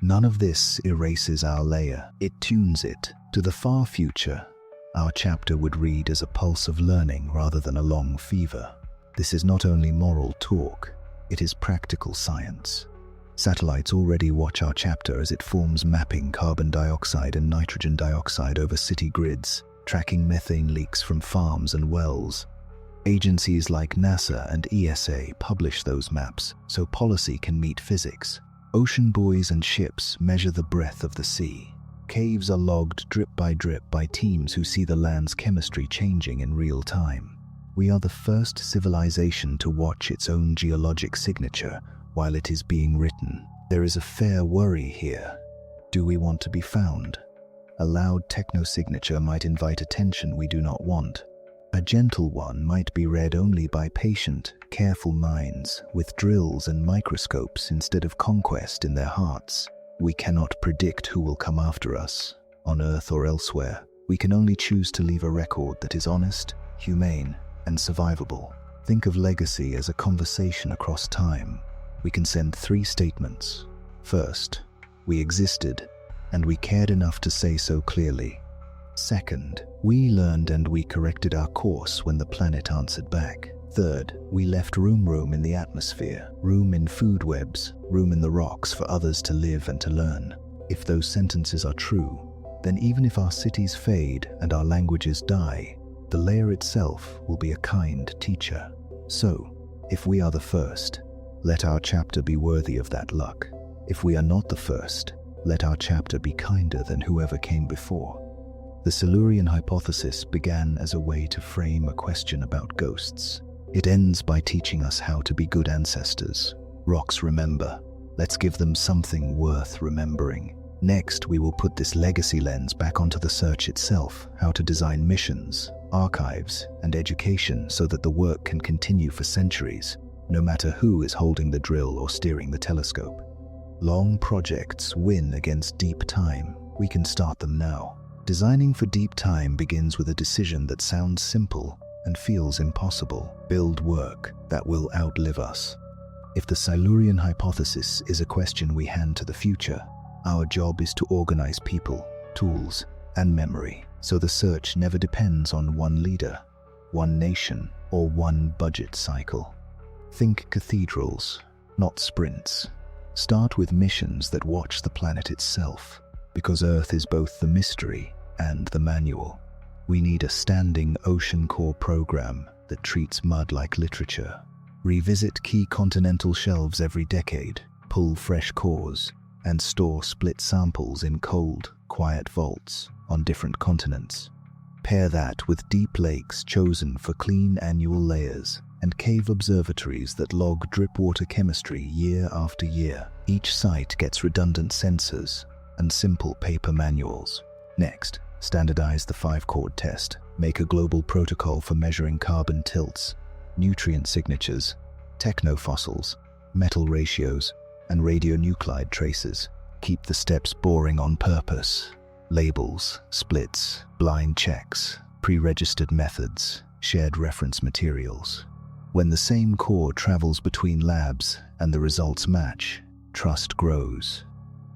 None of this erases our layer, it tunes it. To the far future, our chapter would read as a pulse of learning rather than a long fever. This is not only moral talk, it is practical science. Satellites already watch our chapter as it forms mapping carbon dioxide and nitrogen dioxide over city grids, tracking methane leaks from farms and wells. Agencies like NASA and ESA publish those maps so policy can meet physics. Ocean buoys and ships measure the breadth of the sea. Caves are logged drip by teams who see the land's chemistry changing in real time. We are the first civilization to watch its own geologic signature while it is being written. There is a fair worry here. Do we want to be found? A loud technosignature might invite attention we do not want. A gentle one might be read only by patient, careful minds with drills and microscopes instead of conquest in their hearts. We cannot predict who will come after us, on Earth or elsewhere. We can only choose to leave a record that is honest, humane, and survivable. Think of legacy as a conversation across time. We can send 3 statements. First, we existed, and we cared enough to say so clearly. Second, we learned and we corrected our course when the planet answered back. Third, we left room in the atmosphere, room in food webs, room in the rocks for others to live and to learn. If those sentences are true, then even if our cities fade and our languages die, the layer itself will be a kind teacher. So, if we are the first, let our chapter be worthy of that luck. If we are not the first, let our chapter be kinder than whoever came before. The Silurian Hypothesis began as a way to frame a question about ghosts. It ends by teaching us how to be good ancestors. Rocks remember. Let's give them something worth remembering. Next, we will put this legacy lens back onto the search itself, how to design missions, archives, and education so that the work can continue for centuries, no matter who is holding the drill or steering the telescope. Long projects win against deep time. We can start them now. Designing for deep time begins with a decision that sounds simple and feels impossible. Build work that will outlive us. If the Silurian Hypothesis is a question we hand to the future, our job is to organize people, tools, and memory, so the search never depends on one leader, one nation, or one budget cycle. Think cathedrals, not sprints. Start with missions that watch the planet itself, because Earth is both the mystery and the manual. We need a standing ocean core program that treats mud like literature. Revisit key continental shelves every decade, pull fresh cores, and store split samples in cold, quiet vaults on different continents. Pair that with deep lakes chosen for clean annual layers and cave observatories that log drip water chemistry year after year. Each site gets redundant sensors and simple paper manuals. Next, standardize the 5-chord test. Make a global protocol for measuring carbon tilts, nutrient signatures, technofossils, metal ratios, and radionuclide traces. Keep the steps boring on purpose. Labels, splits, blind checks, pre-registered methods, shared reference materials. When the same core travels between labs and the results match, trust grows.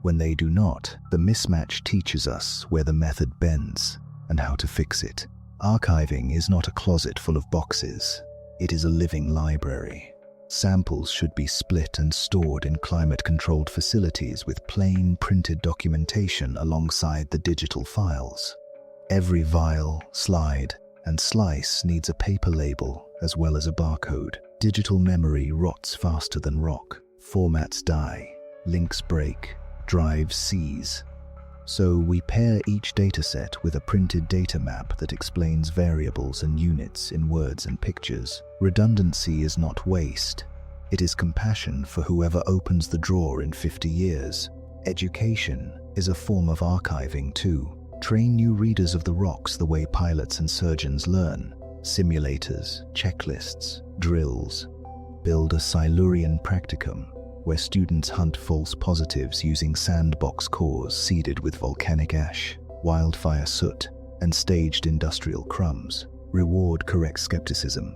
When they do not, the mismatch teaches us where the method bends and how to fix it. Archiving is not a closet full of boxes. It is a living library. Samples should be split and stored in climate-controlled facilities with plain printed documentation alongside the digital files. Every vial, slide, and slice needs a paper label as well as a barcode. Digital memory rots faster than rock. Formats die, links break, drives seize. So we pair each dataset with a printed data map that explains variables and units in words and pictures. Redundancy is not waste. It is compassion for whoever opens the drawer in 50 years. Education is a form of archiving too. Train new readers of the rocks the way pilots and surgeons learn. Simulators, checklists, drills. Build a Silurian practicum, where students hunt false positives using sandbox cores seeded with volcanic ash, wildfire soot, and staged industrial crumbs. Reward correct skepticism.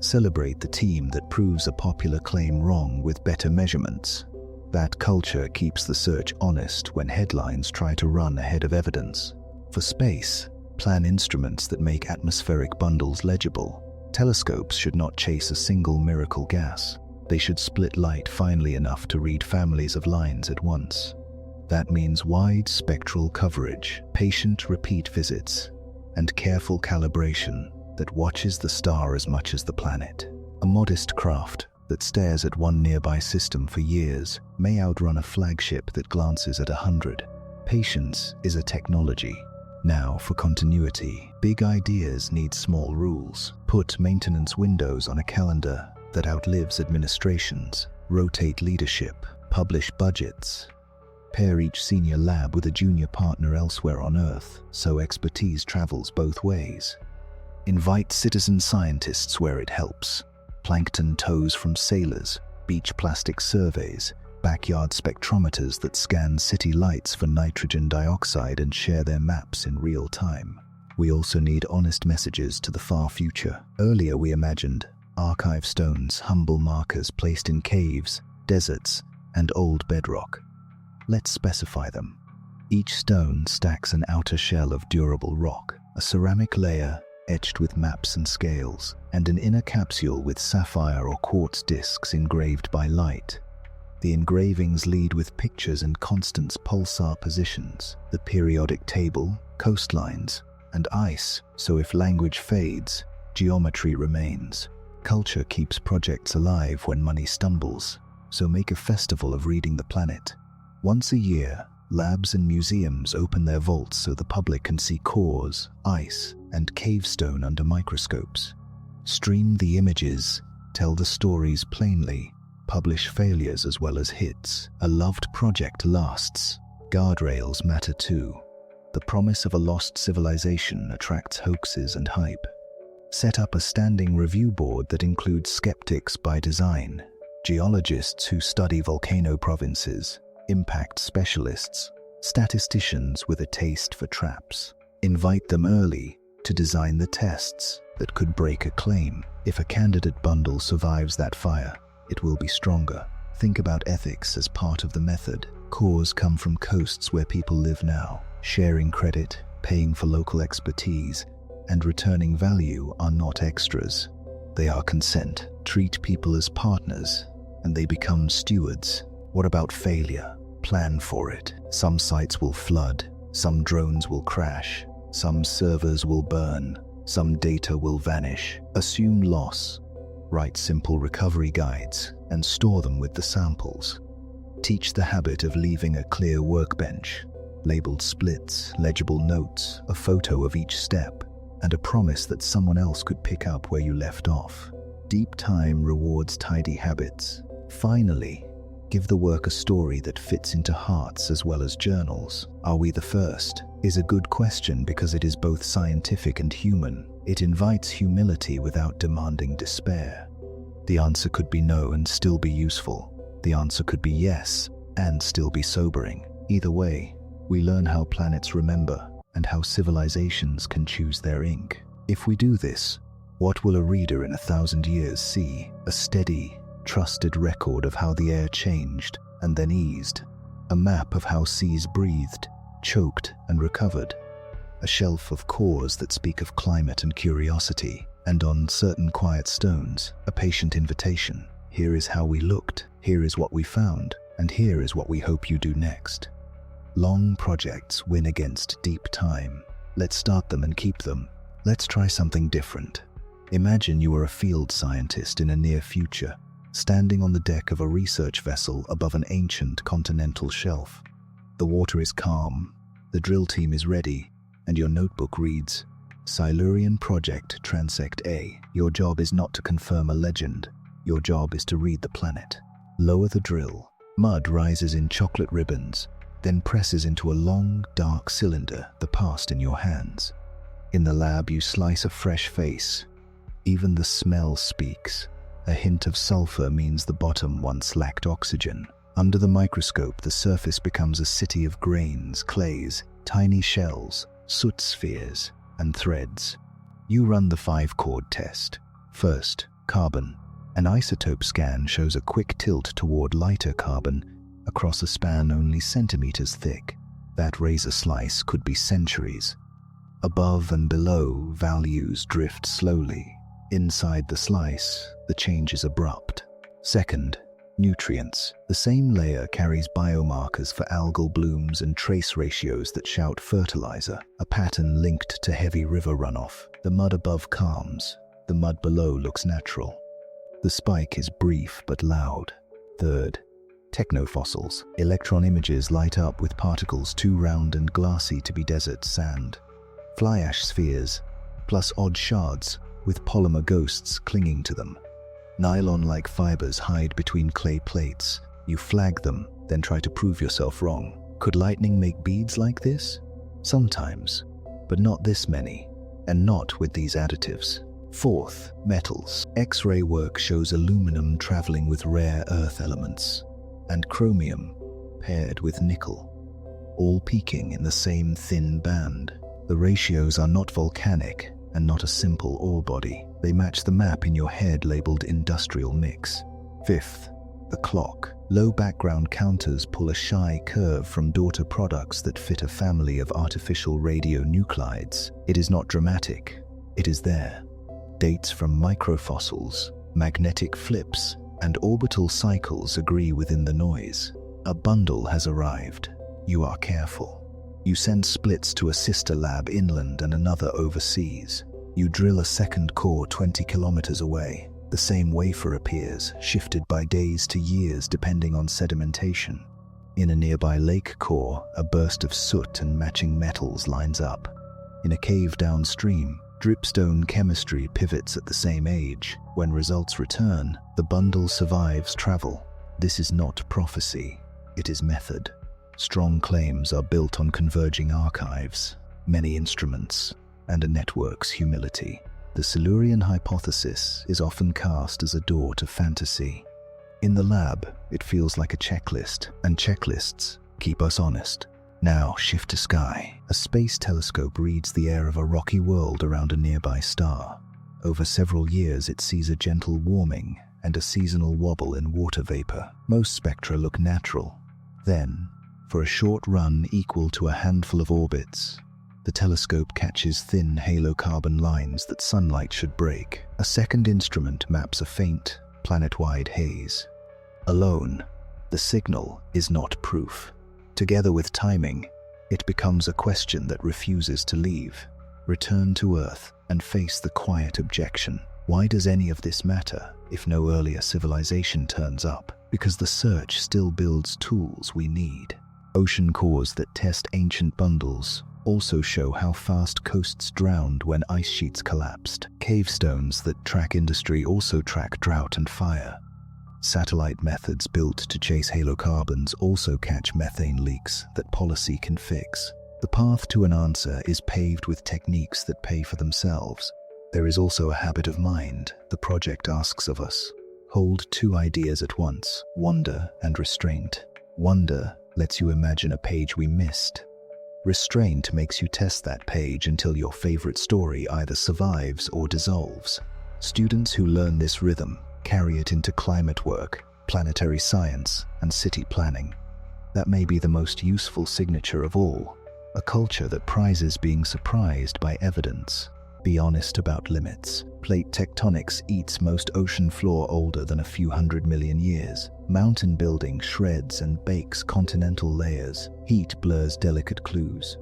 Celebrate the team that proves a popular claim wrong with better measurements. That culture keeps the search honest when headlines try to run ahead of evidence. For space, plan instruments that make atmospheric bundles legible. Telescopes should not chase a single miracle gas. They should split light finely enough to read families of lines at once. That means wide spectral coverage, patient repeat visits, and careful calibration that watches the star as much as the planet. A modest craft that stares at one nearby system for years may outrun a flagship that glances at 100. Patience is a technology. Now, for continuity, big ideas need small rules. Put maintenance windows on a calendar that outlives administrations. Rotate leadership. Publish budgets. Pair each senior lab with a junior partner elsewhere on Earth, so expertise travels both ways. Invite citizen scientists where it helps. Plankton tows from sailors, beach plastic surveys, backyard spectrometers that scan city lights for nitrogen dioxide and share their maps in real time. We also need honest messages to the far future. Earlier we imagined archive stones, humble markers placed in caves, deserts, and old bedrock. Let's specify them. Each stone stacks an outer shell of durable rock, a ceramic layer etched with maps and scales, and an inner capsule with sapphire or quartz discs engraved by light. The engravings lead with pictures and constants pulsar positions, the periodic table, coastlines, and ice, so if language fades, geometry remains. Culture keeps projects alive when money stumbles, so make a festival of reading the planet. Once a year, labs and museums open their vaults so the public can see cores, ice, and cavestone under microscopes. Stream the images, tell the stories plainly, publish failures as well as hits. A loved project lasts. Guardrails matter too. The promise of a lost civilization attracts hoaxes and hype. Set up a standing review board that includes skeptics by design, geologists who study volcano provinces, impact specialists, statisticians with a taste for traps. Invite them early to design the tests that could break a claim. If a candidate bundle survives that fire, it will be stronger. Think about ethics as part of the method. Cores come from coasts where people live now. Sharing credit, paying for local expertise, and returning value are not extras. They are consent. Treat people as partners, and they become stewards. What about failure? Plan for it. Some sites will flood, some drones will crash, some servers will burn, some data will vanish. Assume loss. Write simple recovery guides and store them with the samples. Teach the habit of leaving a clear workbench, labeled splits, legible notes, a photo of each step, and a promise that someone else could pick up where you left off. Deep time rewards tidy habits. Finally, give the work a story that fits into hearts as well as journals. Are we the first? Is a good question because it is both scientific and human. It invites humility without demanding despair. The answer could be no and still be useful. The answer could be yes and still be sobering. Either way, we learn how planets remember and how civilizations can choose their ink. If we do this, what will a reader in 1,000 years see? A steady, trusted record of how the air changed and then eased. A map of how seas breathed, choked, and recovered. A shelf of cores that speak of climate and curiosity. And on certain quiet stones, a patient invitation. Here is how we looked, here is what we found, and here is what we hope you do next. Long projects win against deep time. Let's start them and keep them. Let's try something different. Imagine you are a field scientist in a near future, standing on the deck of a research vessel above an ancient continental shelf. The water is calm, The drill team is ready, and your notebook reads, Silurian Project Transect A. Your job is not to confirm a legend. Your job is to read the planet. Lower the drill. Mud rises in chocolate ribbons, then presses into a long, dark cylinder, the past in your hands. In the lab, you slice a fresh face. Even the smell speaks. A hint of sulfur means the bottom once lacked oxygen. Under the microscope, the surface becomes a city of grains, clays, tiny shells, soot spheres, and threads. You run the 5-chord test. First, carbon. An isotope scan shows a quick tilt toward lighter carbon across a span only centimeters thick. That razor slice could be centuries. Above and below, values drift slowly. Inside the slice, the change is abrupt. Second, nutrients. The same layer carries biomarkers for algal blooms and trace ratios that shout fertilizer, a pattern linked to heavy river runoff. The mud above calms. The mud below looks natural. The spike is brief but loud. Third, technofossils. Electron images light up with particles too round and glassy to be desert sand. Fly ash spheres, plus odd shards with polymer ghosts clinging to them. Nylon-like fibers hide between clay plates. You flag them, then try to prove yourself wrong. Could lightning make beads like this? Sometimes, but not this many, and not with these additives. Fourth, metals. X-ray work shows aluminum traveling with rare earth elements, and chromium paired with nickel, all peaking in the same thin band. The ratios are not volcanic and not a simple ore body. They match the map in your head labeled industrial mix. Fifth, the clock. Low background counters pull a shy curve from daughter products that fit a family of artificial radionuclides. It is not dramatic. It is there. Dates from microfossils, magnetic flips, and orbital cycles agree within the noise. A bundle has arrived. You are careful. You send splits to a sister lab inland and another overseas. You drill a second core 20 kilometers away. The same wafer appears, shifted by days to years depending on sedimentation. In a nearby lake core, a burst of soot and matching metals lines up. In a cave downstream, dripstone chemistry pivots at the same age. When results return, the bundle survives travel. This is not prophecy, it is method. Strong claims are built on converging archives, many instruments, and a network's humility. The Silurian Hypothesis is often cast as a door to fantasy. In the lab, it feels like a checklist, and checklists keep us honest. Now, shift to sky. A space telescope reads the air of a rocky world around a nearby star. Over several years, it sees a gentle warming and a seasonal wobble in water vapor. Most spectra look natural. Then, for a short run equal to a handful of orbits, the telescope catches thin halocarbon lines that sunlight should break. A second instrument maps a faint, planet-wide haze. Alone, the signal is not proof. Together with timing, it becomes a question that refuses to leave. Return to Earth and face the quiet objection. Why does any of this matter if no earlier civilization turns up? Because the search still builds tools we need. Ocean cores that test ancient bundles also show how fast coasts drowned when ice sheets collapsed. Cave stones that track industry also track drought and fire. Satellite methods built to chase halocarbons also catch methane leaks that policy can fix. The path to an answer is paved with techniques that pay for themselves. There is also a habit of mind the project asks of us. Hold two ideas at once, wonder and restraint. Wonder lets you imagine a page we missed. Restraint makes you test that page until your favorite story either survives or dissolves. Students who learn this rhythm carry it into climate work, planetary science, and city planning. That may be the most useful signature of all, a culture that prizes being surprised by evidence. Be honest about limits. Plate tectonics eats most ocean floor older than a few 100 million years. Mountain building shreds and bakes continental layers. Heat blurs delicate clues.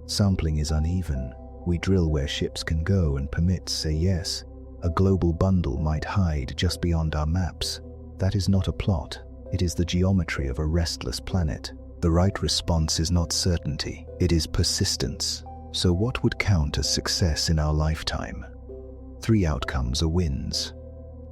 Sampling is uneven. We drill where ships can go and permits say yes. A global bundle might hide just beyond our maps. That is not a plot. It is the geometry of a restless planet. The right response is not certainty, it is persistence. So what would count as success in our lifetime? 3 outcomes are wins.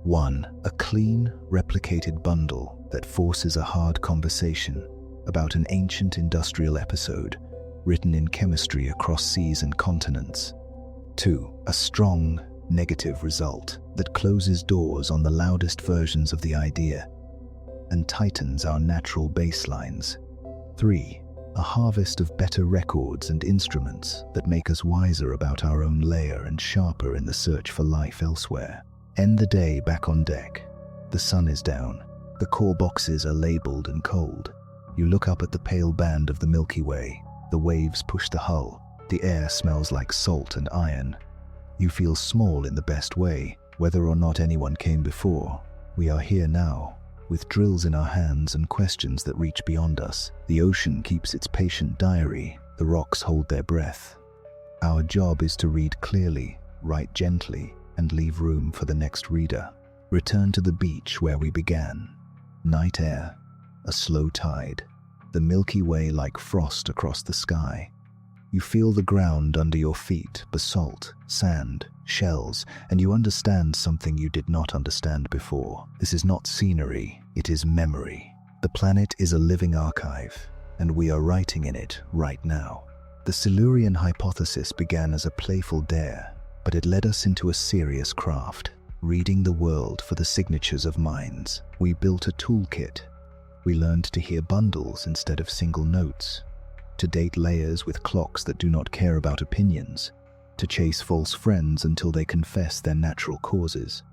1. A clean, replicated bundle that forces a hard conversation about an ancient industrial episode written in chemistry across seas and continents. 2. A strong, negative result that closes doors on the loudest versions of the idea and tightens our natural baselines. 3. A harvest of better records and instruments that make us wiser about our own layer and sharper in the search for life elsewhere. End the day back on deck. The sun is down. The core boxes are labeled and cold. You look up at the pale band of the Milky Way. The waves push the hull. The air smells like salt and iron. You feel small in the best way, whether or not anyone came before. We are here now, with drills in our hands and questions that reach beyond us. The ocean keeps its patient diary. The rocks hold their breath. Our job is to read clearly, write gently, and leave room for the next reader. Return to the beach where we began. Night air, a slow tide, the Milky Way like frost across the sky. You feel the ground under your feet, basalt, sand, shells, and you understand something you did not understand before. This is not scenery, it is memory. The planet is a living archive, and we are writing in it right now. The Silurian Hypothesis began as a playful dare, but it led us into a serious craft, reading the world for the signatures of minds. We built a toolkit. We learned to hear bundles instead of single notes, to date layers with clocks that do not care about opinions, to chase false friends until they confess their natural causes.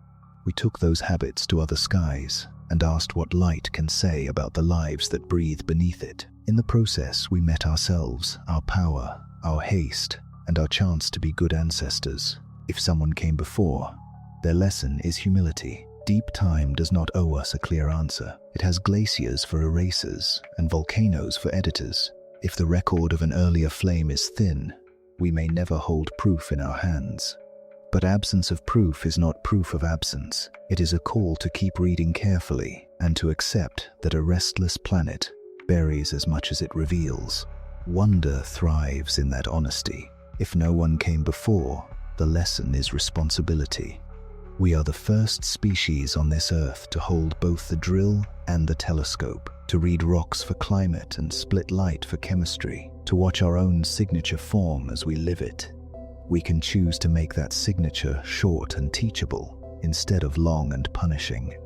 We took those habits to other skies and asked what light can say about the lives that breathe beneath it. In the process, we met ourselves, our power, our haste, and our chance to be good ancestors. If someone came before, their lesson is humility. Deep time does not owe us a clear answer. It has glaciers for erasers and volcanoes for editors. If the record of an earlier flame is thin, we may never hold proof in our hands. But absence of proof is not proof of absence. It is a call to keep reading carefully and to accept that a restless planet buries as much as it reveals. Wonder thrives in that honesty. If no one came before, the lesson is responsibility. We are the first species on this earth to hold both the drill and the telescope, to read rocks for climate and split light for chemistry, to watch our own signature form as we live it. We can choose to make that signature short and teachable instead of long and punishing.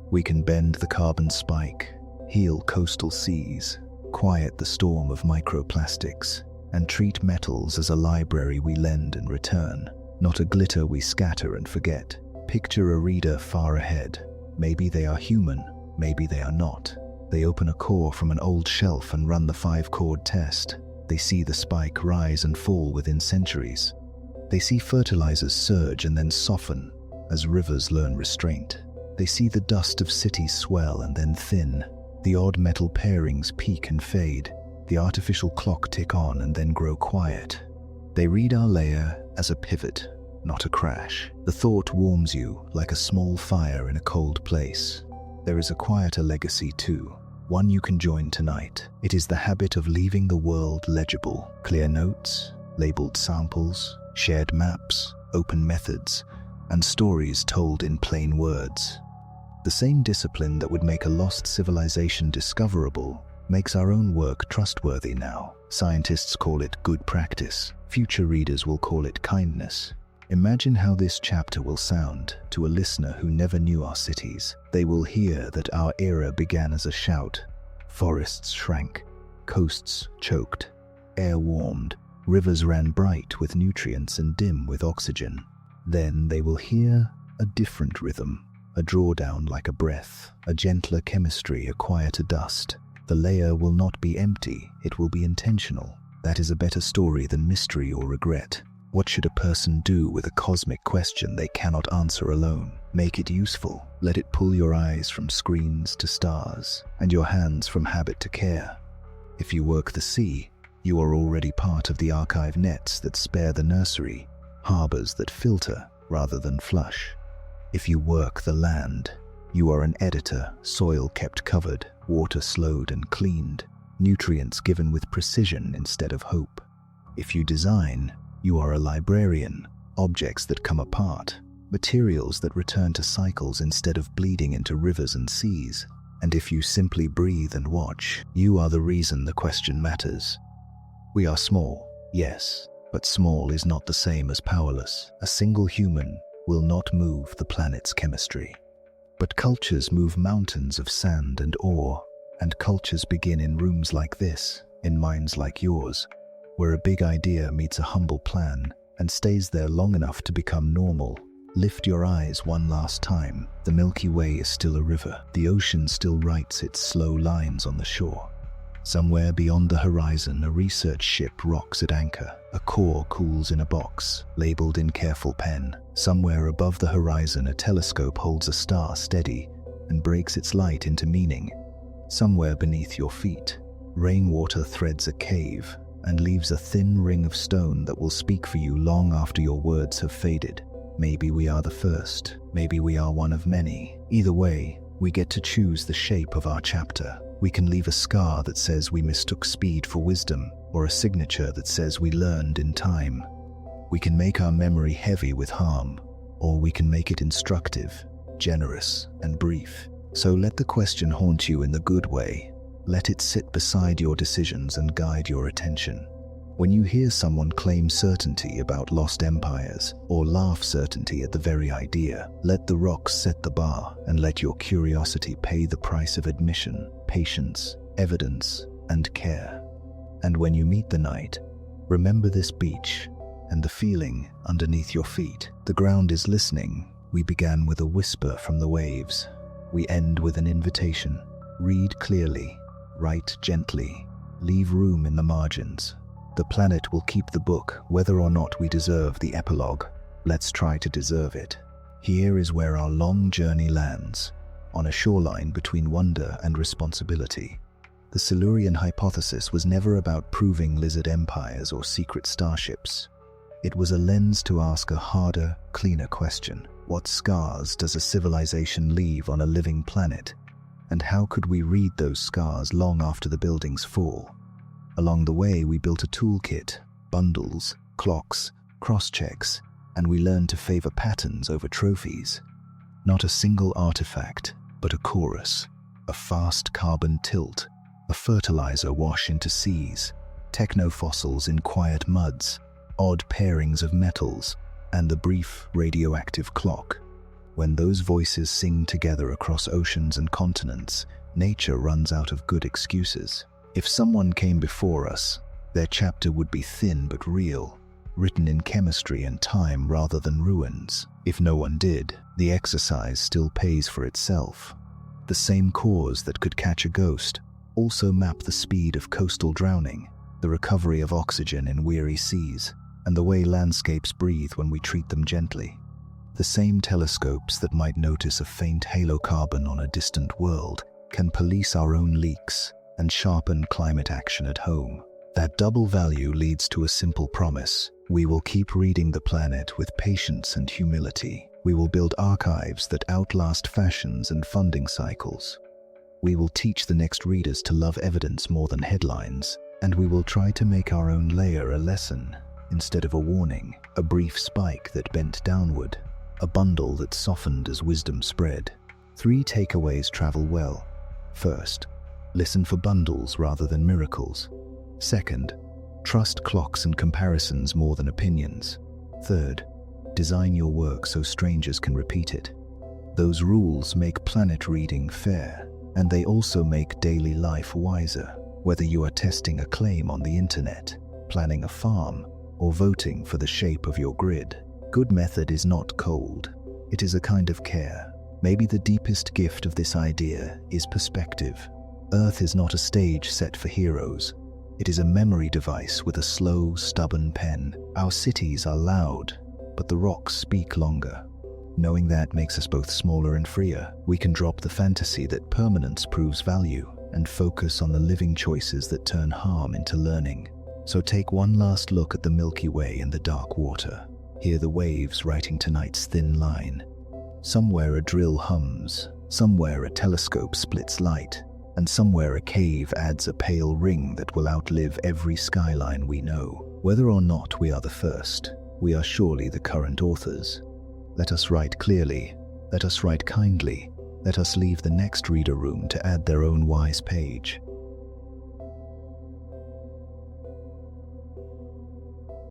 We can bend the carbon spike, heal coastal seas, quiet the storm of microplastics, and treat metals as a library we lend and return, not a glitter we scatter and forget. Picture a reader far ahead. Maybe they are human, maybe they are not. They open a core from an old shelf and run the 5-chord test. They see the spike rise and fall within centuries. They see fertilizers surge and then soften as rivers learn restraint. They see the dust of cities swell and then thin, the odd metal pairings peak and fade, the artificial clock tick on and then grow quiet. They read our layer as a pivot, not a crash. The thought warms you like a small fire in a cold place. There is a quieter legacy too, one you can join tonight. It is the habit of leaving the world legible. Clear notes, labeled samples, shared maps, open methods, and stories told in plain words. The same discipline that would make a lost civilization discoverable makes our own work trustworthy now. Scientists call it good practice. Future readers will call it kindness. Imagine how this chapter will sound to a listener who never knew our cities. They will hear that our era began as a shout. Forests shrank, coasts choked, air warmed, rivers ran bright with nutrients and dim with oxygen. Then they will hear a different rhythm, a drawdown like a breath, a gentler chemistry, a quieter dust. The layer will not be empty, it will be intentional. That is a better story than mystery or regret. What should a person do with a cosmic question they cannot answer alone? Make it useful. Let it pull your eyes from screens to stars, and your hands from habit to care. If you work the sea, you are already part of the archive nets that spare the nursery, harbors that filter rather than flush. If you work the land, you are an editor, soil kept covered, water slowed and cleaned. nutrients given with precision instead of hope. If you design, you are a librarian, objects that come apart, materials that return to cycles instead of bleeding into rivers and seas. And if you simply breathe and watch, you are the reason the question matters. We are small, yes, but small is not the same as powerless. A single human will not move the planet's chemistry. But cultures move mountains of sand and ore, and cultures begin in rooms like this, in minds like yours, where a big idea meets a humble plan and stays there long enough to become normal. Lift your eyes one last time. The Milky Way is still a river. The ocean still writes its slow lines on the shore. Somewhere beyond the horizon, a research ship rocks at anchor. A core cools in a box, labeled in careful pen. Somewhere above the horizon, a telescope holds a star steady and breaks its light into meaning. Somewhere beneath your feet, rainwater threads a cave and leaves a thin ring of stone that will speak for you long after your words have faded. Maybe we are the first, maybe we are one of many. Either way, we get to choose the shape of our chapter. We can leave a scar that says we mistook speed for wisdom, or a signature that says we learned in time. We can make our memory heavy with harm, or we can make it instructive, generous, and brief. So let the question haunt you in the good way. Let it sit beside your decisions and guide your attention. When you hear someone claim certainty about lost empires, or laugh certainty at the very idea, let the rocks set the bar and let your curiosity pay the price of admission, patience, evidence, and care. And when you meet the night, remember this beach and the feeling underneath your feet. The ground is listening. We began with a whisper from the waves. We end with an invitation. Read clearly, write gently, leave room in the margins. The planet will keep the book, whether or not we deserve the epilogue. Let's try to deserve it. Here is where our long journey lands, on a shoreline between wonder and responsibility. The Silurian Hypothesis was never about proving lizard empires or secret starships. It was a lens to ask a harder, cleaner question. What scars does a civilization leave on a living planet? And how could we read those scars long after the buildings fall? Along the way, we built a toolkit, bundles, clocks, cross-checks, and we learned to favor patterns over trophies. Not a single artifact, but a chorus, a fast carbon tilt, a fertilizer wash into seas, technofossils in quiet muds, odd pairings of metals, and the brief radioactive clock. When those voices sing together across oceans and continents, nature runs out of good excuses. If someone came before us, their chapter would be thin but real, written in chemistry and time rather than ruins. If no one did, the exercise still pays for itself. The same cores that could catch a ghost also map the speed of coastal drowning, the recovery of oxygen in weary seas, and the way landscapes breathe when we treat them gently. The same telescopes that might notice a faint halocarbon on a distant world can police our own leaks and sharpen climate action at home. That double value leads to a simple promise. We will keep reading the planet with patience and humility. We will build archives that outlast fashions and funding cycles. We will teach the next readers to love evidence more than headlines, and we will try to make our own layer a lesson instead of a warning, a brief spike that bent downward, a bundle that softened as wisdom spread. 3 takeaways travel well. First, listen for bundles rather than miracles. Second, trust clocks and comparisons more than opinions. Third, design your work so strangers can repeat it. Those rules make planet reading fair, and they also make daily life wiser. Whether you are testing a claim on the internet, planning a farm, or voting for the shape of your grid, good method is not cold. It is a kind of care. Maybe the deepest gift of this idea is perspective. Earth is not a stage set for heroes. It is a memory device with a slow, stubborn pen. Our cities are loud, but the rocks speak longer. Knowing that makes us both smaller and freer. We can drop the fantasy that permanence proves value and focus on the living choices that turn harm into learning. So take one last look at the Milky Way in the dark water. Hear the waves writing tonight's thin line. Somewhere a drill hums, somewhere a telescope splits light, and somewhere a cave adds a pale ring that will outlive every skyline we know. Whether or not we are the first, we are surely the current authors. Let us write clearly, let us write kindly, let us leave the next reader room to add their own wise page.